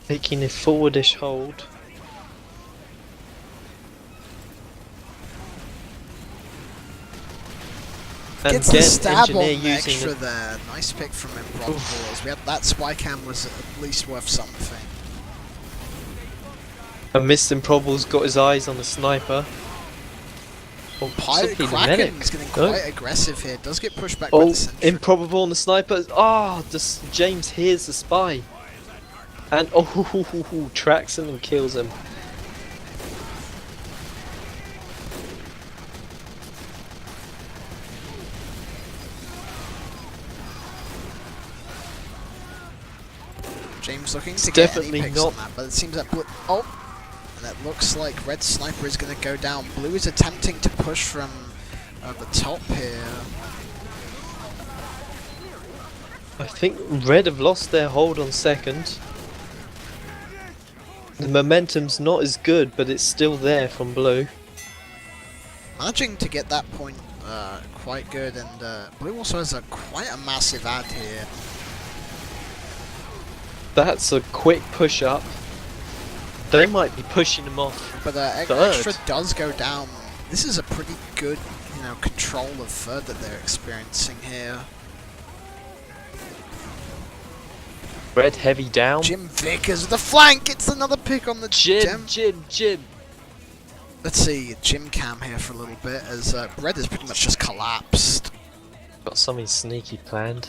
taking a forwardish hold. Gets the stab on the extra there. Nice pick from Improbable. As we had that spy cam was at least worth something. And Mr. Improbable's got his eyes on the sniper. Well, Kraken's getting quite aggressive here. Does get pushed back by the sentry. Improbable on the sniper. Ah, James hears the spy. And tracks him and kills him. James looking to get any picks on that, but it seems that blue... Oh! And it looks like red sniper is going to go down. Blue is attempting to push from the top here. I think red have lost their hold on second. The momentum's not as good, but it's still there from blue. Managing to get that point quite good, and blue also has quite a massive ad here. That's a quick push up. They might be pushing him off. But extra does go down. This is a pretty good, control of third that they're experiencing here. Red heavy down. Jim Vickers with the flank. It's another pick on the Jim. Let's see Jim cam here for a little bit as red has pretty much just collapsed. Got something sneaky planned.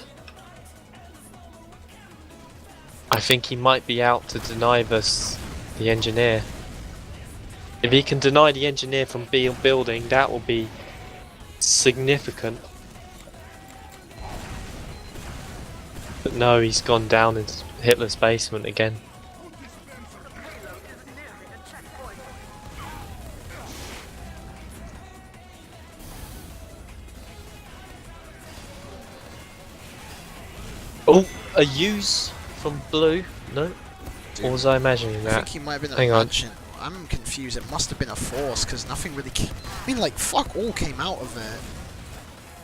I think he might be out to deny the engineer. If he can deny the engineer from building, that will be significant. But no, he's gone down into Hitler's basement again. Oh, a use from blue? No? Or was I imagining that? I think he might have been imagining. I'm confused. It must have been a force because nothing really came. I mean, like, fuck all came out of it.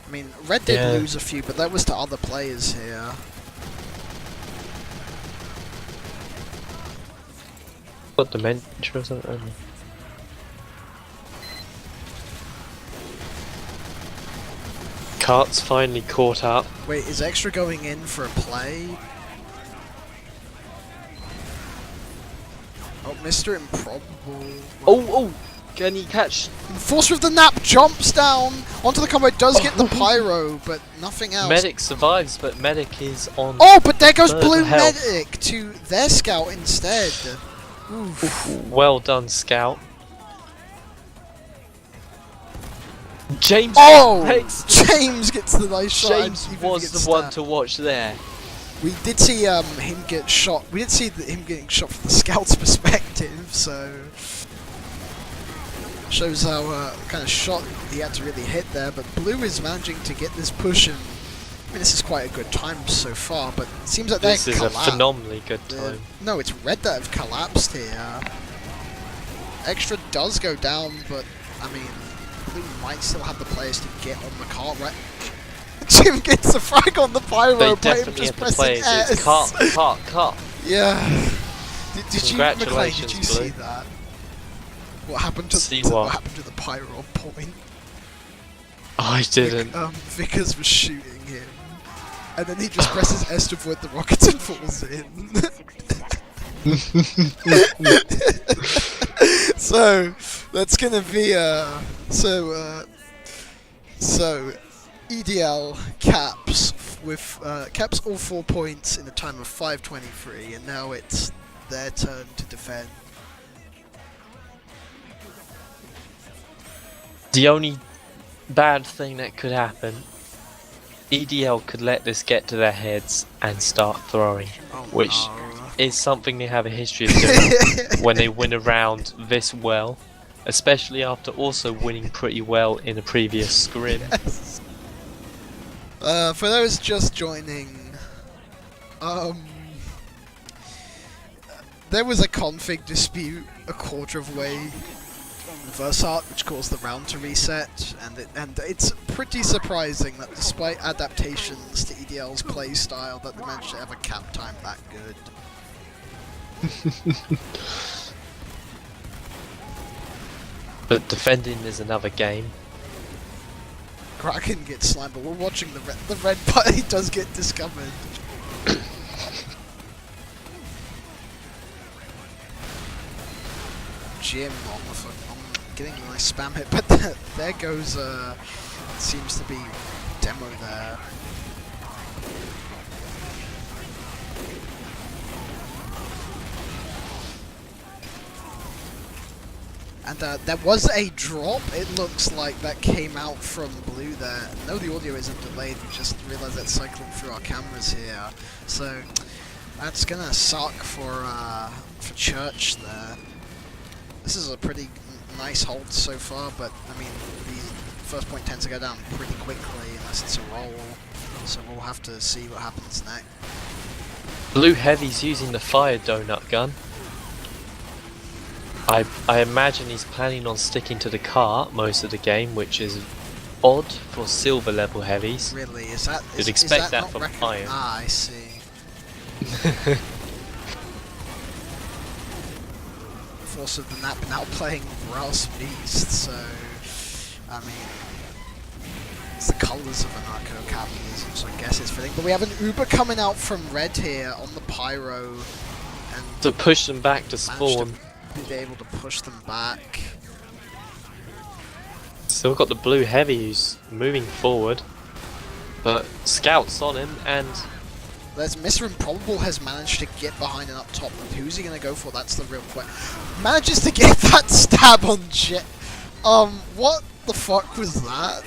I mean, red did lose a few, but that was to other players here. What dementia or something? Cart's finally caught up. Wait, is Extra going in for a play? Oh, Mr. Improbable. Oh! Can he catch? Enforcer of the Nap jumps down onto the combo, does get the pyro, but nothing else. Medic survives, but Medic is on. Oh, but there goes Blue health. Medic to their scout instead. Oof. Well done, Scout. James. Oh! James gets the nice shot. James was the one to watch there. We did see him get shot. We did see him getting shot from the scout's perspective, so shows how kind of shot he had to really hit there. But Blue is managing to get this push, and I mean this is quite a good time so far. But it seems like this is a phenomenally good time. No, it's Red that have collapsed here. Extra does go down, but I mean Blue might still have the players to get on the cart, right? Jim gets the frag on the pyro They by him definitely just have the players. pressing S. It's cart. Yeah. Did you, Mclane, Congratulations, did you see Blue. that? What happened to what happened to the pyro point? I didn't. Vickers was shooting him, and then he just presses S to avoid the rockets and falls in. So that's gonna be so EDL caps with caps all 4 points in a time of 5:23, and now it's their turn to defend. The only bad thing that could happen, EDL could let this get to their heads and start throwing, which is something they have a history of doing when they win a round this well, especially after also winning pretty well in a previous scrim. Yes. For those just joining, there was a config dispute a quarter of the way in Versat, which caused the round to reset, and it's pretty surprising that despite adaptations to EDL's playstyle, that they managed to have a cap time that good. But defending is another game. Kraken gets slimed, but we're watching the red party does get discovered. Jim on getting a nice spam hit, but there goes seems to be demo there. And there was a drop, it looks like, that came out from Blue there. No, the audio isn't delayed, we just realised that's cycling through our cameras here. So, that's gonna suck for Church there. This is a pretty nice hold so far, but, I mean, the first point tends to go down pretty quickly unless it's a roll. So we'll have to see what happens next. Blue Heavy's using the fire donut gun. I imagine he's planning on sticking to the cart most of the game, which is odd for silver level heavies. Really? Is that? You'd expect that from record? iron. Ah, I see. Force of the Nap now playing Brass Beast, so I mean, it's the colours of anarcho-capitalism, so I guess it's fitting. But we have an Uber coming out from Red here on the pyro, and to push them back to spawn. Be able to push them back. Still got the Blue Heavy who's moving forward, but Scout's on him, and there's Mr. Improbable has managed to get behind and up top. Who's he gonna go for? That's the real question. Manages to get that stab on Jet. What the fuck was that?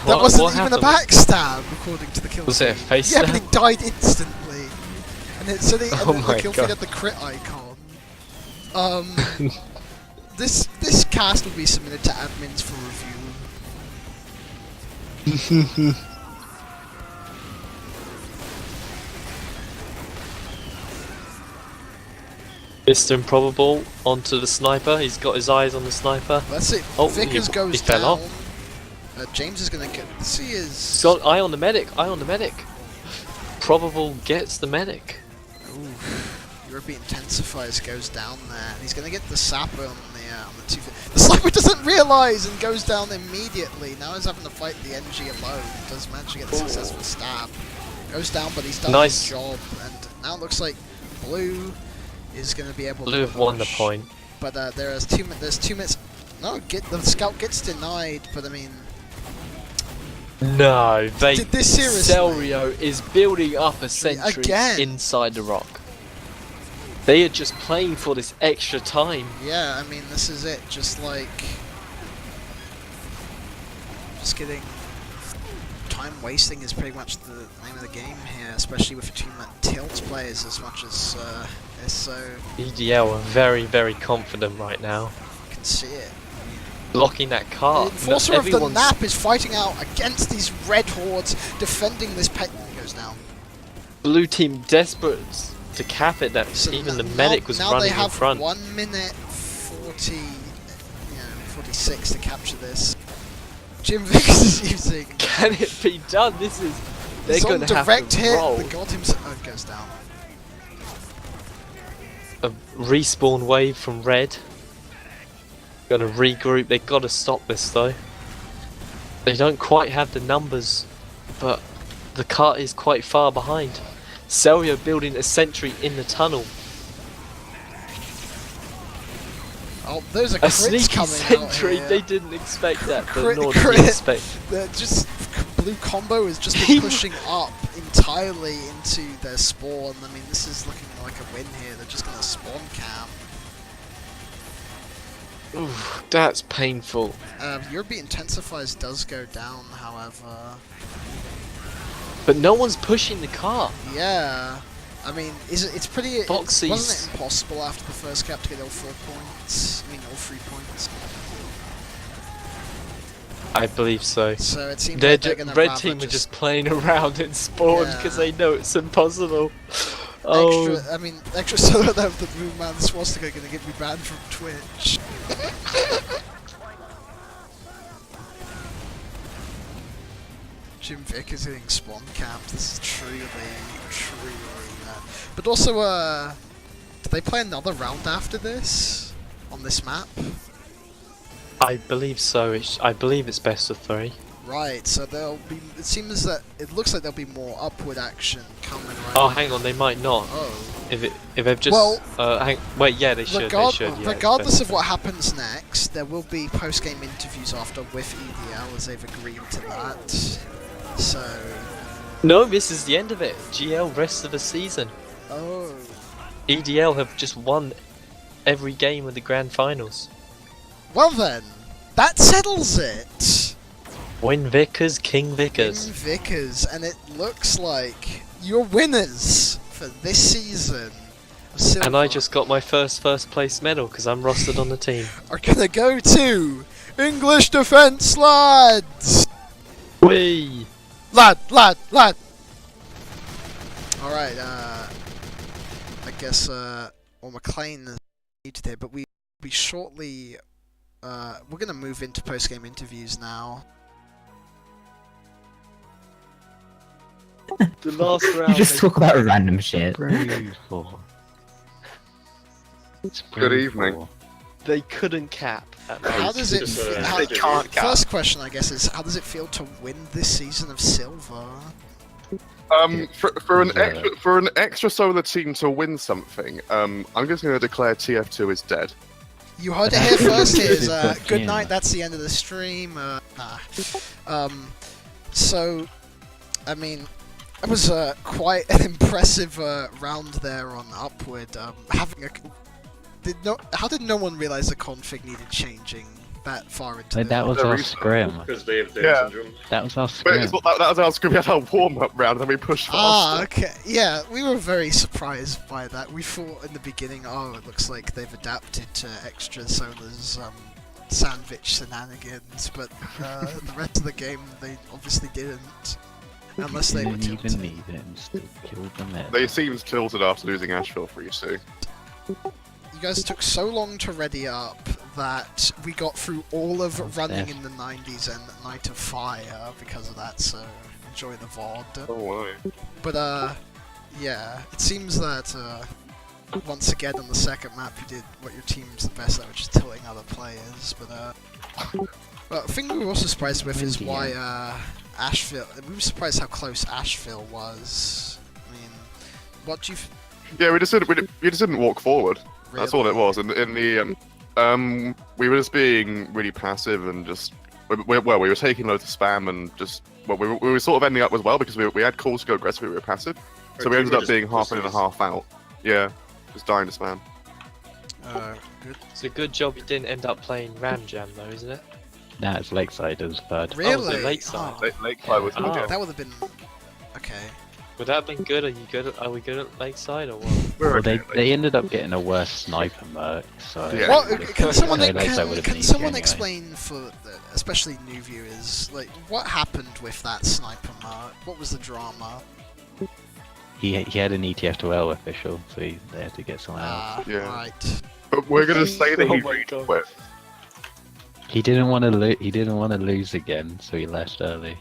That wasn't even a backstab, according to the kill. Was it a face Yeah, stab? but he died instantly. And then the kill feed God. had the crit icon. This cast will be submitted to admins for review. Mr. Improbable onto the sniper. He's got his eyes on the sniper. That's it. Oh, Vickers goes he fell down. off. James is gonna get. Let's see his. He's got eye on the medic. Eye on the medic. Probable gets the medic. Ooh. European Intensifiers goes down there. He's gonna get the sapper on the 250. The sniper doesn't realise and goes down immediately. Now he's having to fight the NG alone. Does manage to get the successful stab. Goes down, but he's done his job. And now it looks like Blue is gonna be able to. Blue have won the point. But there's 2 minutes. No, the scout gets denied. But I mean. No, Did this seriously? Celrio is building up a sentry inside the rock. They are just playing for this extra time. Yeah, I mean, this is it. Just getting time wasting is pretty much the name of the game here, especially with a team that tilts players as much as is so. EDL are very, very confident right now. You can see it. Blocking that cart. The Enforcer of the Nap is fighting out against these red hordes, defending this pet. Goes down. Blue team desperate to cap it. That So even the now medic was now running they have in front. 1 minute 46 to capture this. Jim Vickers is using. Can it be done? This is. They're He's on going to have direct to hit. roll. The god himself goes down. A respawn wave from red. Gotta regroup. They gotta stop this though. They don't quite have the numbers, but the cart is quite far behind. Celio building a sentry in the tunnel. Oh, there's a A crits sneaky coming sentry. out here. They didn't expect that, but Crit- nor did crit. he expect. Just blue combo has just been pushing up entirely into their spawn. I mean, this is looking like a win here. They're just gonna spawn camp. Ooh, that's painful. Your beat intensifies does go down, however. But no one's pushing the cart. Yeah, I mean, it's pretty. Foxy's- Wasn't it impossible after the first cap to get all 4 points? I mean, all 3 points. I believe so. So it seems like they're gonna Red rather team are just playing around in spawn because Yeah. they know it's impossible. Oh, extra. I mean, extra so that the Moon Man Swastika gonna get me banned from Twitch. Jim Vick is getting spawn camped. This is truly bad. But also, do they play another round after this on this map? I believe so. I believe it's best of 3. Right. So there'll be. It seems that it looks like there'll be more upward action coming. Right Oh, now. hang on, they might not. Oh. If they've just Well, wait, yeah, they should. They should. Yeah, regardless it's of what happens next, there will be post-game interviews after with EDL as they've agreed to that. So. No, this is the end of it. GL rest of the season. Oh. EDL have just won every game of the grand finals. Well then, that settles it. Win Vickers, King Vickers. In Vickers, and it looks like your winners for this season of Silver And I just got my first place medal because I'm rostered on the team. are gonna go to English Defence Lads. Whee! Lad. Alright, I guess, Mclane is needed here, but we shortly, we're gonna move into post-game interviews now. The last round. You just talk about random shit. Good evening. They couldn't cap. How does it They can't cap. first question, I guess, is how does it feel to win this season of Silver? For an extra solar team to win something, I'm just going to declare TF2 is dead. You heard it here first. Here's Yeah. good night. That's the end of the stream. So, I mean, it was quite an impressive round there on Upward. How did no one realize the config needed changing that far into Like, that was our scrim. Because they have Down Yeah. syndrome. That was our But scrim. that was our script. We had our warm-up round, and then we pushed faster. okay. Yeah, we were very surprised by that. We thought in the beginning, oh, it looks like they've adapted to Extra Solar's sandwich shenanigans, but the rest of the game, they obviously didn't. Unless they were Didn't tilted. even need it and still killed them there. They seemed tilted after losing Asheville 3-2. You guys took so long to ready up that we got through all of What's running that? in the 90s and Night of Fire because of that, so enjoy the VOD. Oh, why? But, yeah, it seems that, once again on the second map you did what your team's the best at, which is tilting other players, but, well, the thing we were also surprised with is why, Asheville, we were surprised how close Asheville was. I mean, what do you... Yeah, we just didn't walk forward. That's all it was. In the we were just being really passive and just we were taking loads of spam and just we were sort of ending up as well because we had calls to go aggressive, we were passive, so we ended up being half in and a half out. Yeah, just dying to spam. Good. It's a good job you didn't end up playing Ram Jam though, isn't it? Now it's Lakeside as third. Really? the Lakeside. Oh, Lakeside was Oh. good. that would have been okay. Would that have been good? Are we good at Lakeside or what? Well, they ended up getting a worse sniper merc, so... Yeah. What can someone I know Lakeside would have been can easy someone anyway. explain for especially new viewers like what happened with that sniper mark? What was the drama? He had an ETF-12 official, so they had to get someone else. Ah, Yeah. right. But we're gonna say that Oh he my rage God. quit. He didn't want to He didn't want to lose again, so he left early.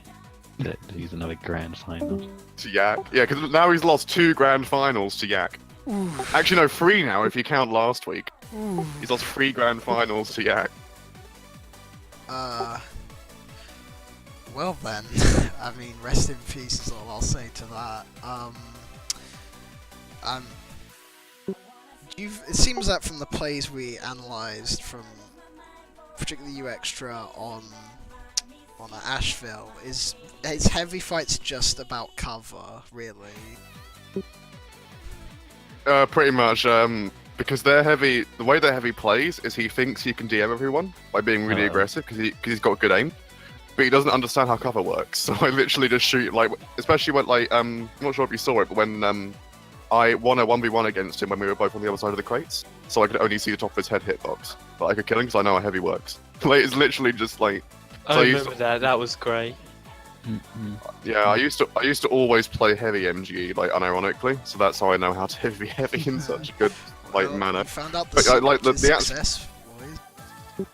He's another grand final. To Yak. Yeah, because now he's lost 2 grand finals to Yak. Actually, no, 3 now if you count last week. He's lost 3 grand finals to Yak. Well then, I mean, rest in peace is all I'll say to that. It seems that from the plays we analysed, from particularly you extra on Asheville, is heavy fights just about cover, really? Pretty much, because they're heavy. The way that heavy plays is he thinks he can DM everyone by being really aggressive because he's got good aim, but he doesn't understand how cover works. So I literally just shoot especially when I'm not sure if you saw it, but when I won a 1v1 against him when we were both on the other side of the crates, so I could only see the top of his head hitbox, but I could kill him because I know how heavy works. It's literally just like. I So remember that. That was great. Yeah, I used to always play heavy MGE unironically, so that's how I know how to be heavy in such a good Well, manner. you found out the But, secret to the success, boys.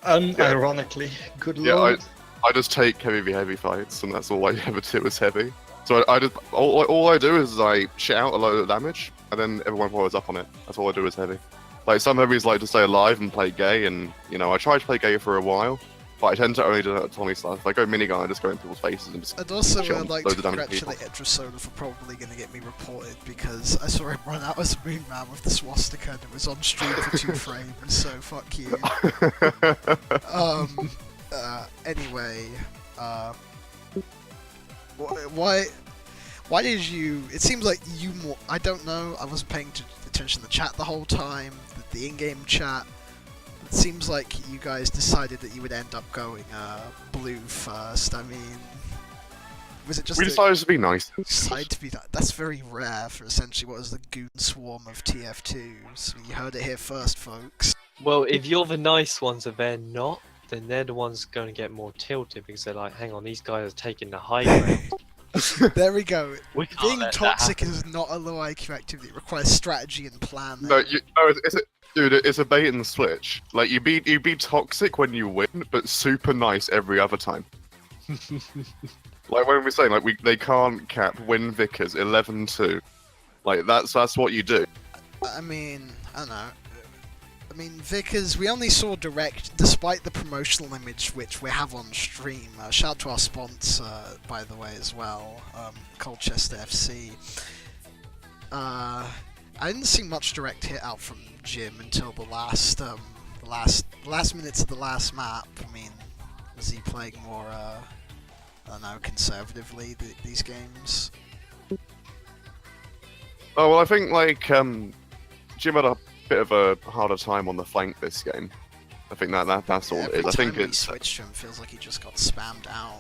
Unironically, good Yeah, lord. I just take heavy fights, and that's all I ever do is heavy. So I just all I do is I shit out a load of damage, and then everyone follows up on it. That's all I do is heavy. Like some heavies like to stay alive and play gay, and I tried to play gay for a while, but I tend to only do that at Tommy stuff. If I go minigun, I just go in people's faces and just. I'd also Sure, like to loads of damage congratulate Edrasoda for probably going to get me reported because I saw him run out as a Moon Man with the swastika and it was on stream for 2 frames, so fuck you. Anyway, why did you... It seems like you more... I don't know, I wasn't paying attention to the chat the whole time, the in-game chat. It seems like you guys decided that you would end up going blue first. I mean, was it just We decided to be nice. decided to be that? That's very rare for essentially what is the goon swarm of TF2. So you heard it here first, folks. Well, if you're the nice ones and they're not, then they're the ones going to get more tilted because they're like, hang on, these guys are taking the high ground. There we go. We can't Being let that toxic happen. is not a low IQ activity. It requires strategy and planning. No, dude, it's a bait and switch. Like you be toxic when you win, but super nice every other time. Like when we're saying they can't cap win Vickers 11-2. Like that's what you do. I mean, I don't know. I mean, Vickers, we only saw direct, despite the promotional image which we have on stream. Shout out to our sponsor, by the way, as well, Colchester FC. I didn't see much direct hit out from Jim until the last minutes of the last map. I mean, was he playing more, I don't know, conservatively these games? Oh well, I think Jim had a bit of a harder time on the flank this game. I think that's all it is. I think Every it's time he switched to him, feels like he just got spammed down.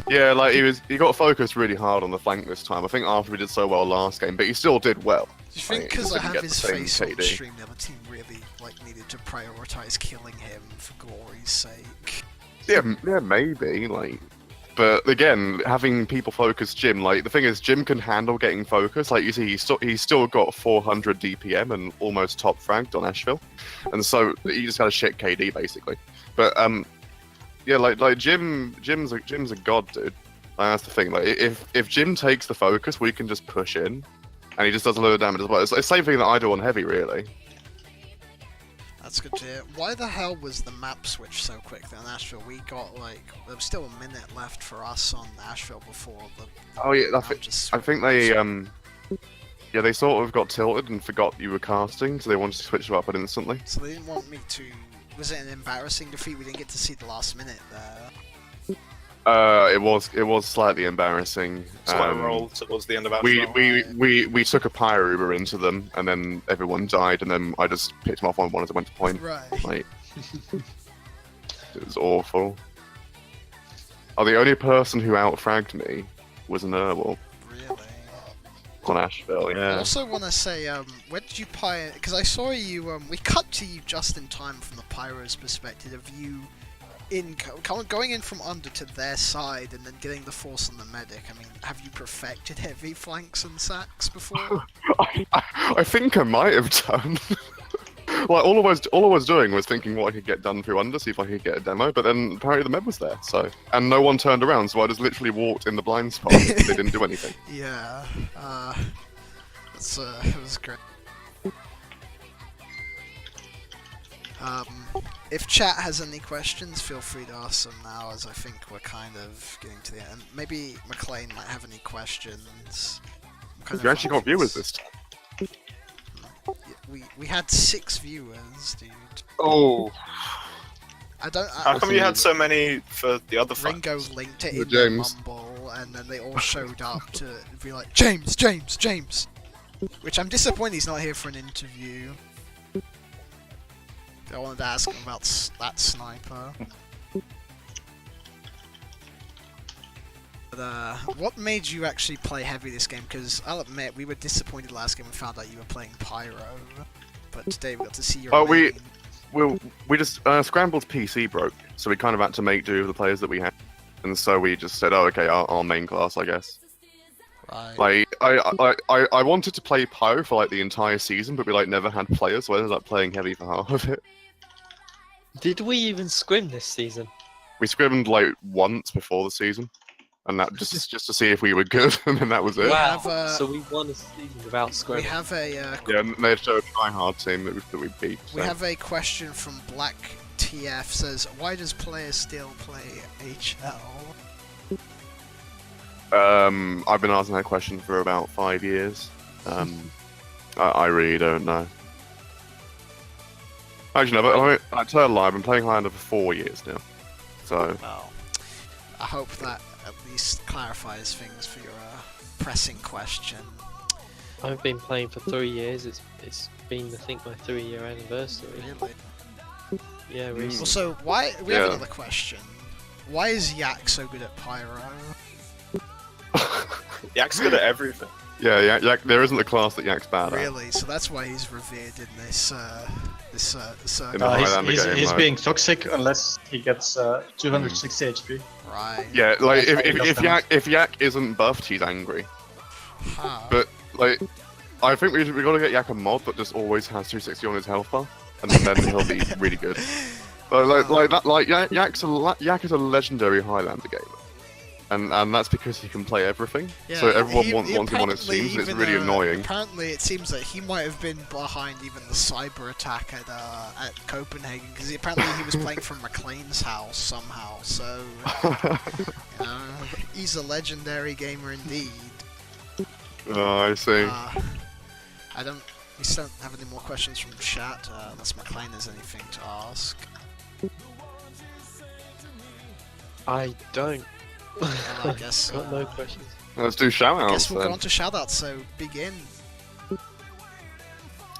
yeah, like he got focused really hard on the flank this time. I think after we did so well last game, but he still did well. Do you think Like, because he I didn't have get his the same face on KD. stream, the other team really needed to prioritize killing him for glory's sake? Yeah, maybe but again, having people focus Jim, the thing is, Jim can handle getting focused. Like you see, he's still got 400 DPM and almost top fragged on Asheville, and so he just got a shit KD basically. But yeah, Jim's a god, dude. That's the thing. If Jim takes the focus, we can just push in, and he just does a lot of damage as well. It's the same thing that I do on heavy, really. That's good to hear. Why the hell was the map switch so quick then, Asheville? We got there was still a minute left for us on Asheville before the. Oh yeah, just I think they they sort of got tilted and forgot you were casting, so they wanted to switch you up instantly. So they didn't want me to. Was it an embarrassing defeat? We didn't get to see the last minute there. It was slightly embarrassing. Slow roll towards the end of our We took a pyro Uber into them, and then everyone died, and then I just picked them off on one as I went to point. Right. It was awful. Oh, the only person who outfragged me was an Earl Really? on Asheville, I yeah. also want to say, where did you because I saw you, we cut to you just in time from the Pyro's perspective of you going in from under to their side and then getting the force on the medic. I mean, have you perfected heavy flanks and sacks before? I think I might have done. Like all I was doing was thinking what I could get done through under, see if I could get a demo. But then apparently the med was there, and no one turned around, so I just literally walked in the blind spot. They didn't do anything. Yeah, it was great. If chat has any questions, feel free to ask them now, as I think we're kind of getting to the end. Maybe Mclane might have any questions. You actually got viewers this time. We had 6 viewers, dude. Oh. How come you I had so many for the other fight? Ringo linked it The in the James. mumble, and then they all showed up to be like, James, James, James! Which I'm disappointed he's not here for an interview. I wanted to ask him about that sniper. But, what made you actually play heavy this game? Because I'll admit, we were disappointed last game we found out you were playing Pyro. But today we got to see your main. We just Scramble's PC broke, so we kind of had to make do with the players that we had, and so we just said, "Oh, okay, our main class, I guess." Right. Like I wanted to play Pyro for like the entire season, but we like never had players, so I ended up playing heavy for half of it. Did we even scrim this season? We scrimmed like once before the season, and that just to see if we were good, and then that was it. Wow. have, So we won a season without We scrimming. have a Yeah, and they showed a try-hard team that we beat. So. we have a question from Black TF says, why does players still play HL? I've been asking that question for about 5 years. I really don't know. Actually, no, but I tell a lie, I've been playing Highlander for 4 years now. So, Well, I hope that at least clarifies things for your pressing question. I've been playing for 3 years. It's been, I think, my 3-year anniversary. Really? Yeah, recently. Also, why we have Yeah. another question. Why is Yak so good at Pyro? Yak's good at everything. yeah, Yak, there isn't a class that Yak's bad at. Really? So that's why he's revered in this circle. In the Highlander game, he's like- being toxic unless he gets 260 HP. Right. Yeah, like That's why he does damage. if Yak isn't buffed, he's angry. Huh. But like, I think we got to get Yak a mod that just always has 260 on his health bar, and then he'll be really good. Yak is a legendary Highlander gamer, and that's because he can play everything. Yeah, So everyone he wants him on his apparently teams, and it's even, really annoying. Apparently, it seems that he might have been behind even the cyber attack at Copenhagen, because apparently he was playing from Mclane's house somehow. So, you know, he's a legendary gamer indeed. Oh, I see. We still don't have any more questions from chat, unless Mclane has anything to ask. I don't. Well, I guess. Got no questions. Let's do I shoutouts guess we'll then. go on to shoutouts. So begin.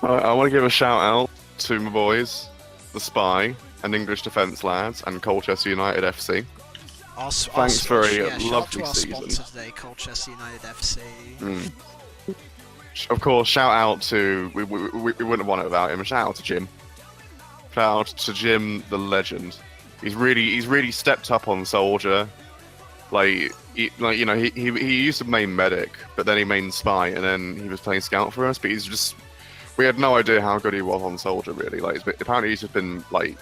I want to give a shout out to my boys, the Spy and English Defence lads, and Colchester United FC. Thanks for a shout out lovely to our season. sponsor today, Colchester United FC. Of course, shout out to we wouldn't have won it without him. Shout out to Jim. Shout out to Jim, the legend. He's really stepped up on Soldier. He used to main medic, but then he main spy, and then he was playing scout for us. But we had no idea how good he was on Soldier. Really, apparently he's just been he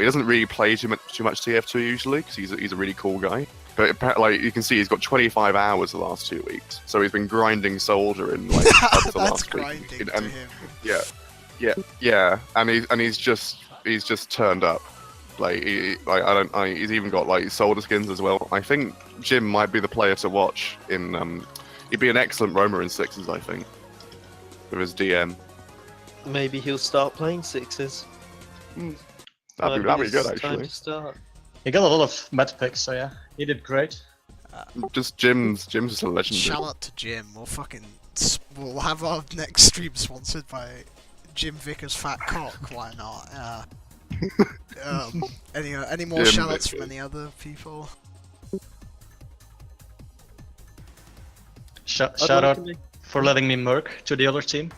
doesn't really play too much TF2 usually because he's a really cool guy. But you can see, he's got 25 hours the last 2 weeks, so he's been grinding Soldier in up to That's last grinding week. to him. Yeah, and he's just turned up. He's even got soldier skins as well. I think Jim might be the player to watch in. He'd be an excellent roamer in sixes, I think, with his DM. Maybe he'll start playing sixes. That'd be good, Time actually. to start. He got a lot of med picks, so yeah, he did great. Just Jim's just a legend. Shout out to Jim. We'll have our next stream sponsored by Jim Vickers' Fat Cock. Why not? Any more Jim shout-outs from Mitchell. any other people? Shout I'd out like to for letting me merc to the other team.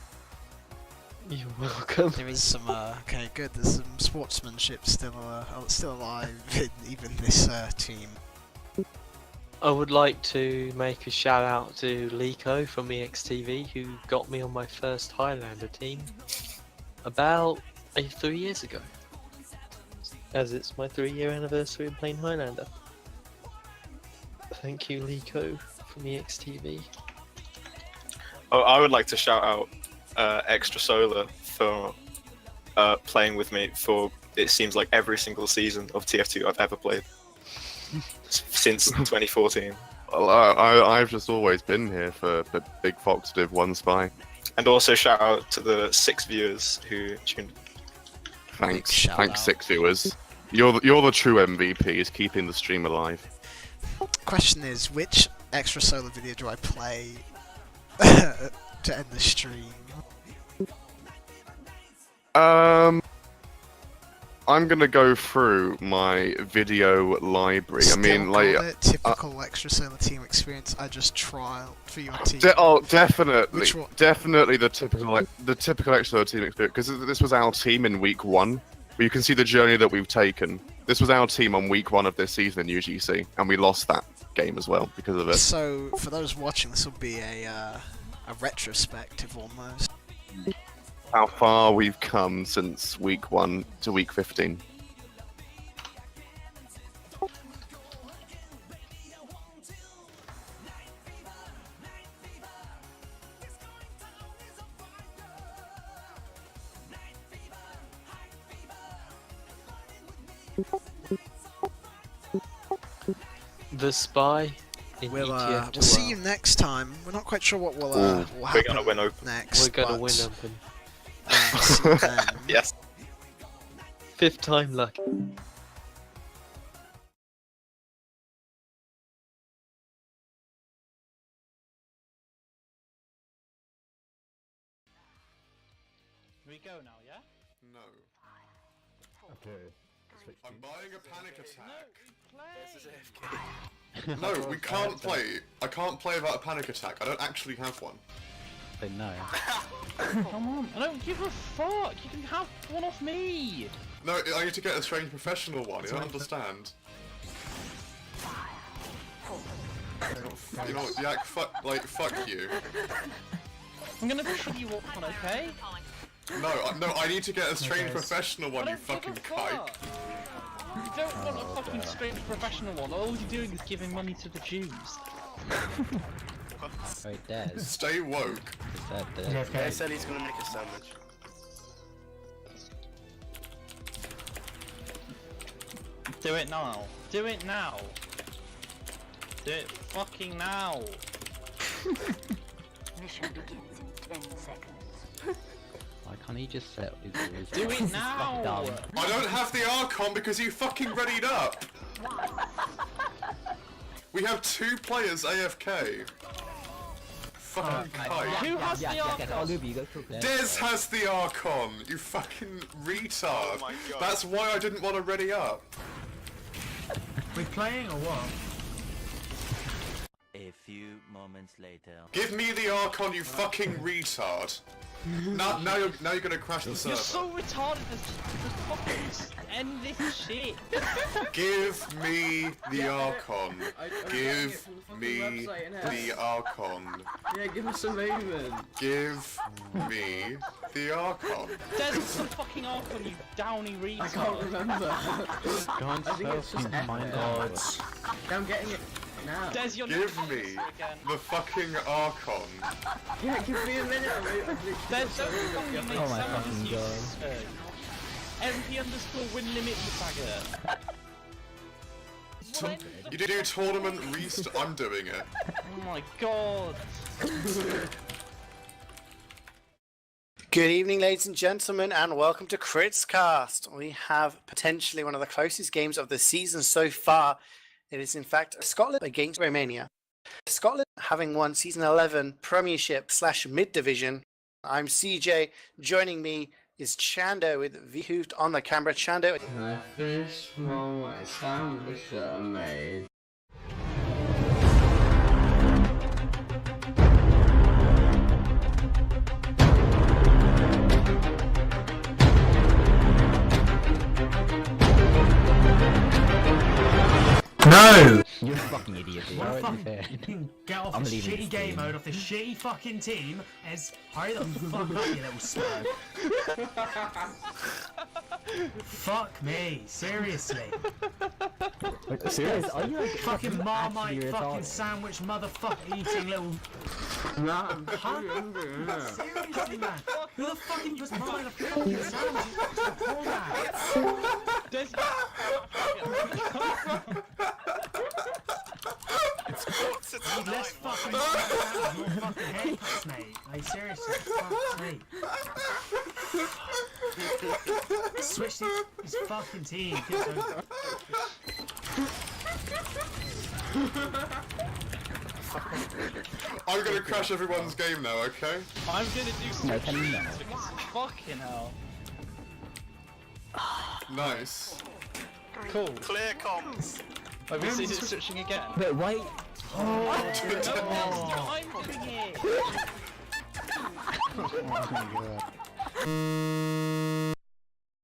You're welcome. There is some okay, good. There's some sportsmanship still alive in even this team. I would like to make a shout out to Lico from EXTV who got me on my first Highlander team about 3 years ago. As it's my 3-year anniversary of playing Highlander. Thank you, Lico from EXTV. Oh, I would like to shout out Extra Solar for playing with me for it seems like every single season of TF2 I've ever played since 2014. Well, I've just always been here for Big Fox Div 1 Spy. And also shout out to the 6 viewers who tuned in. Thanks, shout thanks, out. 6 viewers. You're the true MVP, is keeping the stream alive. Question is, which extra solar video do I play to end the stream? I'm gonna go through my video library. I mean, like, typical extra solar team experience. I just trial for your team. definitely, Which one? definitely the typical extra team experience, because this was our team in week 1. Where you can see the journey that we've taken. This was our team on week 1 of this season in UGC, and we lost that game as well because of it. So, for those watching, this will be a retrospective almost. How far we've come since week 1 to week 15. The Spy in We'll ETF we'll see you next time. We're not quite sure what will happen We're gonna win open. next. We're gonna but, win open. see you then. Yes. 5th time lucky. We go now, yeah? No. I'm buying a panic attack. No, we can't play. I can't play without a panic attack. I don't actually have one. Say no. Come on, I don't give a fuck. You can have one off me. No, I need to get a strange professional one. You don't understand. You know what, Yak? Fuck you. I'm gonna treat you one, okay? No, I need to get a strange professional one. I You don't give fucking a kike. fuck. You don't want a fucking strange professional one. All you're doing is giving money to the Jews. Wait, Des. Stay woke. Is that Des? He said he's gonna make a sandwich. Do it now. Do it now. Do it fucking now. Mission begins in 10 seconds. Why can't he just set his Do it now. I don't have the Archon because you fucking readied up. We have 2 players AFK. Fucking kike. Who has the Archon? Des has the Archon, you fucking retard. Oh my God. That's why I didn't want to ready up. We playing or what? A few moments later. Give me the Archon, you fucking retard. now you're gonna crash the You're server. so retarded. Just fucking end this shit. Give me the Archon. Give me the Archon. Yeah, give us some movement. Give me the Archon. There's the fucking Archon, you downy retard. I can't remember. Go on, I think it's just find F. I'm getting it now. Des, you're Give not me again. the fucking Archon. Yeah, give me a minute. I'm literally Des, just don't sorry, fucking I'm make Oh my sounds, fucking you God. MP underscore win limit, you faggot. You do tournament restart. I'm doing it. Oh my god. Good evening, ladies and gentlemen, and welcome to Crits Cast. We have potentially one of the closest games of the season so far. It is, in fact, Scotland against Romania. Scotland having won Season 11 Premiership / Mid Division. I'm CJ. Joining me is Chando with V-Hooved on the camera. Chando. I finished my sandwich that I made. No! You're a fucking idiot. Dude. What a Alright, fair. fucking get off I'm the leaving shitty this game game. mode off the shitty fucking team as hurry the fuck up, you little spud. Fuck me, seriously. Serious? Are you like Fucking Marmite actually fucking retarded? sandwich motherfucker eating little Nah, I'm too hungry, innit? seriously man. Who the fuck puts Marmite in a fucking sandwich? Hold that. Need less fucking more fucking haircuts, mate. Like seriously, fuck's sake. Switch this fucking team. I'm gonna crash everyone's game now, okay? I'm gonna do some No, can you not? fucking hell. Nice. Cool. Clear comms. Have you seen it switching again? Wait, wait. I'm doing it! Oh my god.